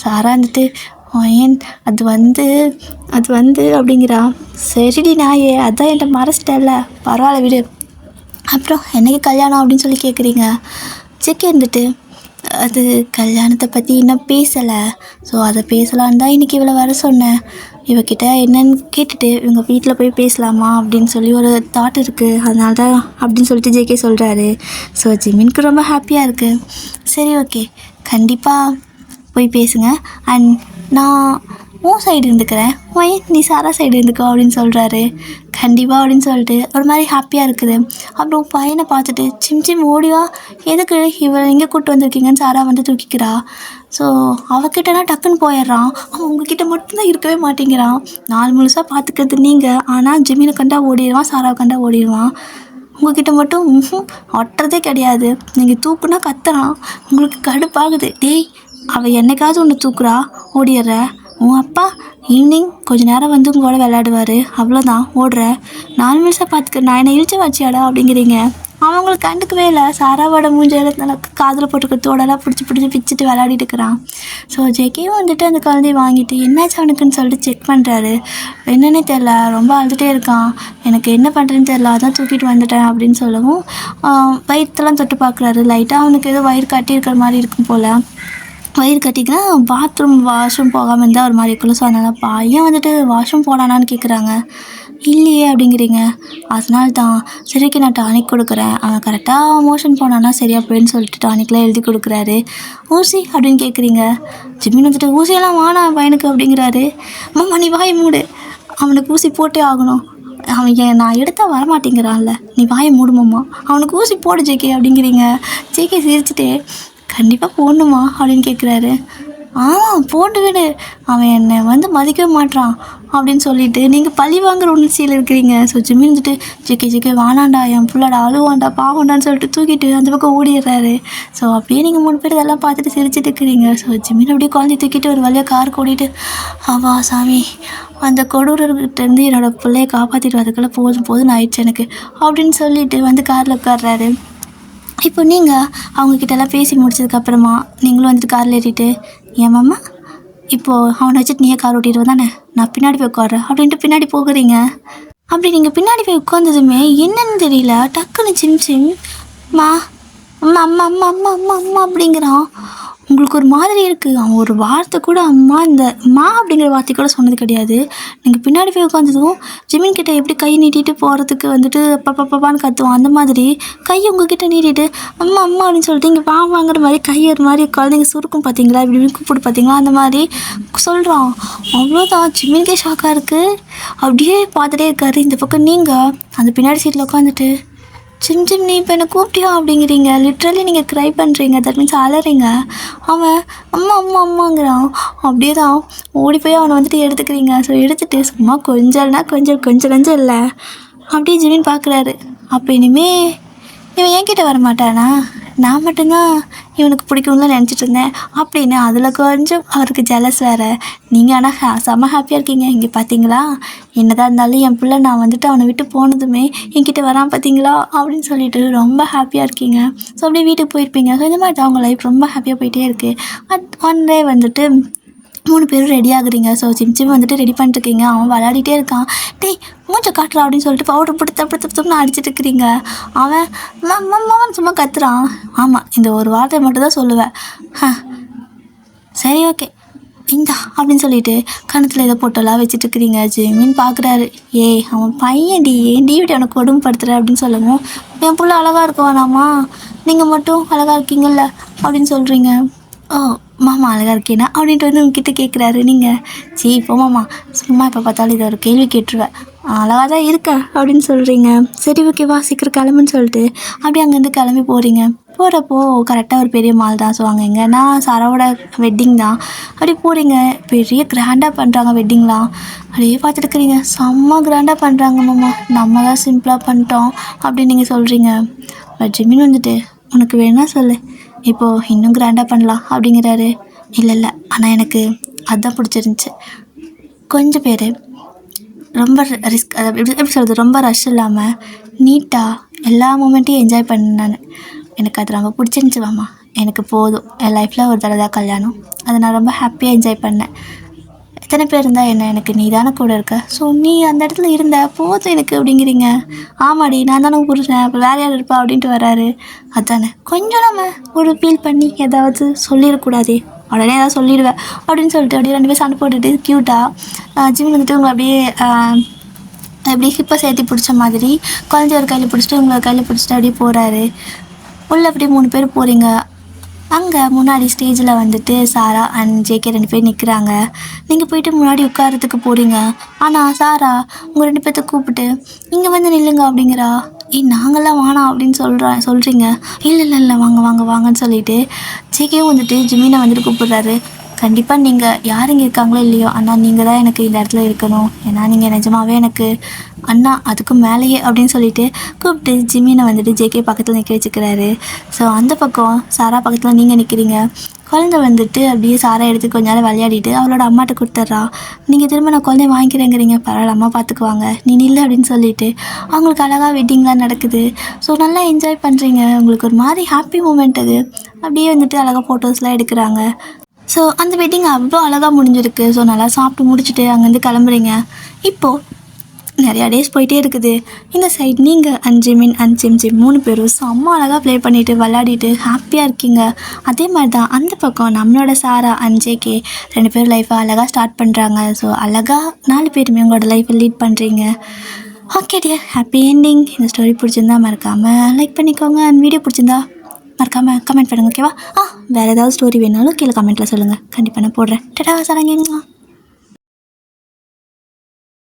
சாரா வந்துட்டு ஏன் அது வந்து அப்படிங்கிறா. சரிடி நாயே, அதான் என்கிட்ட மறைச்சிட்டல, பரவாயில்ல விடு. அப்புறம் என்னைக்கு கல்யாணம் அப்படின்னு சொல்லி கேட்குறீங்க. செக் இருந்துட்டு அது கல்யாணத்தை பற்றி இன்னும் பேசலை. ஸோ அதை பேசலான்னு தான் இன்றைக்கி இவளை வர சொன்னேன். இவகிட்ட என்னன்னு கேட்டுட்டு இவங்க வீட்டில் போய் பேசலாமா அப்படின்னு சொல்லி ஒரு தாட் இருக்குது. அதனால தான் அப்படின்னு சொல்லிட்டு ஜேகே சொல்கிறாரு. ஸோ ஜிமினுக்கு ரொம்ப ஹாப்பியாக இருக்குது. சரி ஓகே, கண்டிப்பாக போய் பேசுங்க. அண்ட் நான் உன் சைடு இருந்துக்கிறேன், நீ சாரா சைடு இருந்துக்கோ அப்படின்னு சொல்கிறாரு. கண்டிப்பாக அப்படின்னு சொல்லிட்டு ஒரு மாதிரி ஹாப்பியாக இருக்குது. அப்புறம் பையனை பார்த்துட்டு சிம் ஓடிவா, எதுக்கு இவரை எங்கே கூப்பிட்டு வந்திருக்கீங்கன்னு சாரா வந்து தூக்கிக்கிறா. ஸோ அவகிட்டனா டக்குன்னு போயிடுறான். அவன் உங்ககிட்ட மட்டும்தான் இருக்கவே மாட்டேங்கிறான். நாள் முழுசாக பார்த்துக்கிறது நீங்கள், ஆனால் ஜிமினை கண்டா ஓடிடுவான், சாராவை கண்டா ஓடிடுவான். உங்ககிட்ட மட்டும் ஒட்டுறதே கிடையாது. நீங்கள் தூக்குனா கத்துறான், உங்களுக்கு கடுப்பாகுது. டேய், அவள் என்னைக்காவது ஒன்று தூக்குறா, ஓடிடுற. உன் அப்பா ஈவினிங் கொஞ்சம் நேரம் வந்து உங்களோட விளையாடுவார், அவ்வளோதான், ஓடுற. 4 நிமிஷம் பார்த்துக்க, நான் என்னை இழிச்சு வச்சியாடா அப்படிங்கிறீங்க. அவங்களுக்கு கண்டுக்கவே இல்லை. சாராவோட மூஞ்சில காதில் போட்டுக்க தோடெல்லாம் பிடிச்சி பிச்சுட்டு விளையாடிட்டு இருக்கிறான். ஸோ ஜேகேவும் வந்துட்டு அந்த குழந்தைய வாங்கிட்டு என்னாச்சு அவனுக்குன்னு சொல்லிட்டு செக் பண்ணுறாரு. என்னன்னே தெரில, ரொம்ப அழுதுகிட்டே இருக்கான். எனக்கு என்ன பண்ணுறேன்னு தெரில, அதான் தூக்கிட்டு வந்துட்டேன் அப்படின்னு சொல்லவும் வயிற்றுலாம் தொட்டு பார்க்குறாரு. லைட்டாக அவனுக்கு ஏதோ வயிறு கட்டி இருக்கிற மாதிரி இருக்கும் போல். வயிறு கட்டிக்கினா வாஷ்ரூம் போகாமல் இருந்தால் ஒரு மாதிரி இருக்குல்ல. ஸோ அதனால் பையன் வந்துட்டு வாஷ்ரூம் போடானான்னு கேட்குறாங்க. இல்லையே அப்படிங்கிறீங்க. அதனால தான் சரிக்கு நான் டானிக் கொடுக்குறேன், அவன் கரெக்டாக மோஷன் போனான்னா சரியா போயின்னு சொல்லிட்டு டானிக்லாம் எழுதி கொடுக்குறாரு. ஊசி அப்படின்னு கேட்குறீங்க. ஜிமின் வந்துட்டு ஊசியெல்லாம் வானா பையனுக்கு அப்படிங்கிறாரு. அம்மா நீ வாயை மூடு, அவனுக்கு ஊசி போட்டே ஆகணும், அவன் நான் எடுத்தால் வரமாட்டேங்கிறான்ல, நீ வாயை மூடுமாம்மா, அவனுக்கு ஊசி போடு ஜேகே அப்படிங்கிறீங்க. ஜேகே சிரிச்சுட்டே கண்டிப்பாக போடணுமா அப்படின்னு கேட்குறாரு. போட்டு விடு, அவன் என்னை வந்து மதிக்கவே மாட்டான் அப்படின்னு சொல்லிட்டு நீங்கள் பழி வாங்குற உணர்ச்சியில் இருக்கிறீங்க. ஸோ ஜிம்மி இருந்துட்டு ஜேகே வானாண்டா, என் பிள்ளாடா அழுவாண்டா பாவண்டான்னு சொல்லிட்டு தூக்கிட்டு அந்த பக்கம் ஓடிடுறாரு. ஸோ அப்படியே நீங்கள் 3 பேர் இதெல்லாம் பார்த்துட்டு சிரிச்சுட்டு இருக்கிறீங்க. ஸோ ஜிம்மின் அப்படியே குழந்தை தூக்கிட்டு ஒரு வழியாக கார் ஓடிட்டு, அவா சாமி, அந்த கொடூரர்கிட்டேருந்து என்னோடய பிள்ளையை காப்பாற்றிட்டு அதுக்குள்ளே போதும் ஆயிடுச்சு எனக்கு அப்படின்னு சொல்லிட்டு வந்து காரில் உட்கார்றாரு. இப்போ நீங்கள் அவங்கக்கிட்டலாம் பேசி முடிச்சதுக்கப்புறமா நீங்களும் வந்துட்டு காரில் ஏறிட்டு, ஏன் மாமா இப்போது அவனை வச்சுட்டு நீயே கார் ஓட்டிடுவ தானே, நான் பின்னாடி போய் உட்காடுறேன் அப்படின்ட்டு பின்னாடி போகிறீங்க. அப்படி நீங்கள் பின்னாடி போய் உட்காந்ததுமே என்னன்னு தெரியல, டக்குன்னு சிம் மா அம்மா அம்மா அம்மா அம்மா அம்மா அம்மா அப்படிங்கிறான். உங்களுக்கு ஒரு மாதிரி இருக்குது. அவன் ஒரு வார்த்தை கூட இந்த மா அப்படிங்கிற வார்த்தை கூட சொன்னது கிடையாது. நீங்கள் பின்னாடி போய் உட்காந்ததும் ஜிமின் கிட்டே எப்படி கை நீட்டிட்டு போகிறதுக்கு வந்துட்டு பப்பான்னு கத்துவான், அந்த மாதிரி கையை உங்ககிட்ட நீட்டிட்டு அம்மா அம்மா அப்படின்னு சொல்லிட்டு இங்கே வாங்குற மாதிரி கை ஒரு மாதிரி குழந்தைங்க சுருக்கும் பார்த்தீங்களா, இப்படி கூப்பிட்டு பார்த்தீங்களா, அந்த மாதிரி சொல்கிறான். அவ்வளோதான், ஜிமின்கே ஷாக்காக இருக்குது. அப்படியே பார்த்துட்டே இருக்காரு. இந்த பக்கம் நீங்கள் அந்த பின்னாடி சீட்டில் உட்காந்துட்டு ஜிம் நீ இப்போ என்னை கூப்பிட்டியா அப்படிங்கிறீங்க. லிட்ரலி நீங்கள் க்ரை பண்ணுறீங்க, தட் மீன்ஸ் அலறீங்க. அவன் அம்மா அம்மா அம்மாங்கிறான். அப்படியே தான் ஓடி போய் அவனை வந்துட்டு எடுத்துக்கிறீங்க. ஸோ எடுத்துகிட்டு சும்மா கொஞ்சம் நஞ்சம் இல்லை அப்படியே ஜிமின் பார்க்குறாரு. அப்போ இனிமேல் இவன் என்கிட்ட வரமாட்டானா, நான் மட்டும்தான் இவனுக்கு பிடிக்கும்னு நினச்சிட்டு இருந்தேன் அப்படின்னு அதில் கொஞ்சம் அவருக்கு ஜெலஸ் வேறு. நீங்கள் ஆனால் செம்ம ஹாப்பியாக இருக்கீங்க. இங்கே பார்த்தீங்களா, என்னதான் இருந்தாலும் என் பிள்ளை நான் வந்துட்டு அவனை விட்டு போனதுமே என்கிட்ட வரான் பார்த்தீங்களா அப்படின்னு சொல்லிட்டு ரொம்ப ஹாப்பியாக இருக்கீங்க. ஸோ அப்படியே வீட்டுக்கு போயிருப்பீங்க. ஸோ இந்த மாதிரி தான் அவங்க லைஃப் ரொம்ப ஹாப்பியாக போயிட்டே இருக்குது. ஒன் டே வந்துட்டு 3 பேரும் ரெடி ஆகுறீங்க. ஸோ சிம் வந்துட்டு ரெடி பண்ணிட்டுருக்கீங்க. அவன் விளையாடிட்டே இருக்கான். டேய் மூஞ்சை காட்டுறா அப்படின்னு சொல்லிட்டு பவுடர் பிடித்து அடிச்சுட்டு இருக்கிறீங்க. அவன் மாமான்னு சும்மா கத்துறான். ஆமாம், இந்த ஒரு வார்த்தை மட்டும் தான் சொல்லுவேன். சரி ஓகே இந்தா அப்படின்னு சொல்லிட்டு கணத்தில் ஏதோ பொட்டெல்லாம் வச்சுட்டு இருக்கிறீங்க. ஜிமின் பார்க்குறாரு. அவன் பையன்டி, ஏன்டி இப்படி அவனை கொடுமைப்படுத்துகிற அப்படின்னு சொல்லவும், என் பிள்ளை அழகாக இருக்க வேணாமா, நீங்கள் மட்டும் அழகாக இருக்கீங்கல்ல அப்படின்னு சொல்கிறீங்க. ஓ மாமா அழகாக இருக்கேனா அப்படின்ட்டு வந்து உங்ககிட்ட கேட்குறாரு. நீங்கள் போமாம்மா, சும்மா இப்போ பார்த்தாலும் இதை ஒரு கேள்வி கேட்டுருவேன், அழகாக தான் இருக்க அப்படின்னு சொல்கிறீங்க. சரி ஓகேவா, சீக்கிரம் கிளம்புன்னு சொல்லிட்டு அப்படியே அங்கேருந்து கிளம்பி போகிறீங்க. போகிறப்போ கரெக்டாக ஒரு பெரிய மால் தான். ஸோ அங்கே எங்கன்னா சாராவோட வெட்டிங் தான். அப்படி போகிறீங்க, பெரிய கிராண்டாக பண்ணுறாங்க வெட்டிங்லாம். அப்படியே பார்த்துட்டு இருக்கிறீங்க, செம்ம கிராண்டாக பண்ணுறாங்க மாமா, நம்ம தான் சிம்பிளாக பண்ணிட்டோம் அப்படின்னு நீங்கள் சொல்கிறீங்க. பட் ஜிமின் வந்துட்டு, உனக்கு வேணா சொல்லு, இப்போது இன்னும் கிராண்டாக பண்ணலாம் அப்படிங்கிறாரு. இல்லை ஆனால் எனக்கு அதுதான் பிடிச்சிருந்துச்சி. கொஞ்சம் பேர் ரொம்ப ரிஸ்க், அதை எப்படி சொல்கிறது, ரொம்ப ரஷ் இல்லாமல் நீட்டாக எல்லா மூமெண்ட்டையும் என்ஜாய் பண்ணேன் நான். எனக்கு அது ரொம்ப பிடிச்சிருந்துச்சி மாமா. எனக்கு போதும், என் லைஃப்பில் ஒரு தடவை தான் கல்யாணம், அதை நான் ரொம்ப ஹாப்பியாக என்ஜாய் பண்ணேன். எத்தனை பேர் இருந்தால் என்ன, எனக்கு நீ தானே கூட இருக்க, ஸோ நீ அந்த இடத்துல இருந்த போதும் எனக்கு அப்படிங்கிறீங்க. ஆமாடி, நான் தானே புரிஞ்சேன், அப்போ வேறு யார் இருப்பா அப்படின்ட்டு வராரு. அதானே கொஞ்சம் நம்ம ஒரு ஃபீல் பண்ணி ஏதாவது சொல்லிடக்கூடாதே, உடனே ஏதாவது சொல்லிடுவேன் அப்படின்னு சொல்லிட்டு அப்படியே 2 பேர் சண்டை போட்டுட்டு க்யூட்டாக ஜிமின் வந்துட்டு உங்களை அப்படியே அப்படியே ஹிப்பை சேர்த்து பிடிச்ச மாதிரி குழந்தைய ஒரு கையில் பிடிச்சிட்டு உங்களை கையில் பிடிச்சிட்டு அப்படியே போகிறாரு. உள்ளே அப்படியே 3 பேர் போகிறீங்க. அங்கே முன்னாடி ஸ்டேஜில் வந்துட்டு சாரா அண்ட் ஜேகே 2 பேர் நிற்கிறாங்க. நீங்கள் போயிட்டு முன்னாடி உட்காரத்துக்கு போகிறீங்க. ஆனால் சாரா உங்கள் 2 பேர்த்த கூப்பிட்டு இங்கே வந்து நில்லுங்க அப்படிங்கிறா. நாங்கள்லாம் வேணாம் அப்படின்னு சொல்கிறீங்க. இல்லை வாங்க வாங்க வாங்கன்னு சொல்லிட்டு ஜேகேவும் வந்துட்டு ஜிமினை வந்துட்டு கூப்பிடுறாரு. கண்டிப்பாக நீங்கள் யார் இங்கே இருக்காங்களோ இல்லையோ அண்ணா, நீங்கள் தான் எனக்கு இந்த இடத்துல இருக்கணும், ஏன்னா நீங்கள் நிஜமாகவே எனக்கு அண்ணா, அதுக்கும் மேலேயே அப்படின்னு சொல்லிட்டு கூப்பிட்டு ஜிமினை வந்துட்டு ஜேகே பக்கத்தில் நிற்க வச்சுக்கிறாரு. ஸோ அந்த பக்கம் சாரா பக்கத்தில் நீங்கள் நிற்கிறீங்க. குழந்தை வந்துட்டு அப்படியே சாரா எடுத்து கொஞ்ச நேரம் விளையாடிட்டு அவளோட அம்மாட்ட கொடுத்துட்றா. நீங்கள் திரும்ப நான் குழந்தைய வாங்கிக்கிறேங்கிறீங்க, பரவாயில்ல அம்மா பார்த்துக்குவாங்க, நீ நில்லை அப்படின்னு சொல்லிட்டு அவங்களுக்கு அழகாக வெட்டிங்லாம் நடக்குது. ஸோ நல்லா என்ஜாய் பண்ணுறீங்க, உங்களுக்கு ஒரு மாதிரி ஹாப்பி மூமெண்ட் அது. அப்படியே வந்துட்டு அழகாக ஃபோட்டோஸ்லாம் எடுக்கிறாங்க. ஸோ அந்த வெட்டிங் அவ்வளோ அழகாக முடிஞ்சிருக்கு. ஸோ நல்லா சாப்பிட்டு முடிச்சுட்டு அங்கேருந்து கிளம்புறீங்க. இப்போது நிறையா டேஸ் போயிட்டே இருக்குது. இந்த சைட் நீங்கள் அண்ட் ஜிமின் அண்ட் ஜிம் 3 பேரும் செம்ம அழகாக ப்ளே பண்ணிவிட்டு விளையாடிட்டு ஹாப்பியாக இருக்கீங்க. அதே மாதிரி தான் அந்த பக்கம் நம்மளோட சாரா அண்ட் ஜேகே 2 பேரும் லைஃப்பை அழகாக ஸ்டார்ட் பண்ணுறாங்க. ஸோ அழகாக 4 பேருமே உங்களோட லைஃப்பை லீட் பண்ணுறீங்க. Okay dear, happy ending. இந்த ஸ்டோரி பிடிச்சிருந்தா மறக்காமல் லைக் பண்ணிக்கோங்க அண்ட் வீடியோ பிடிச்சிருந்தா மறக்காமல் கமெண்ட் பண்ணுங்கள், ஓகேவா? வேறு ஏதாவது ஸ்டோரி வேணாலும் கீழே கமெண்ட்டில் சொல்லுங்கள், கண்டிப்பாக நான் போடுறேன். டடா, சரங்க.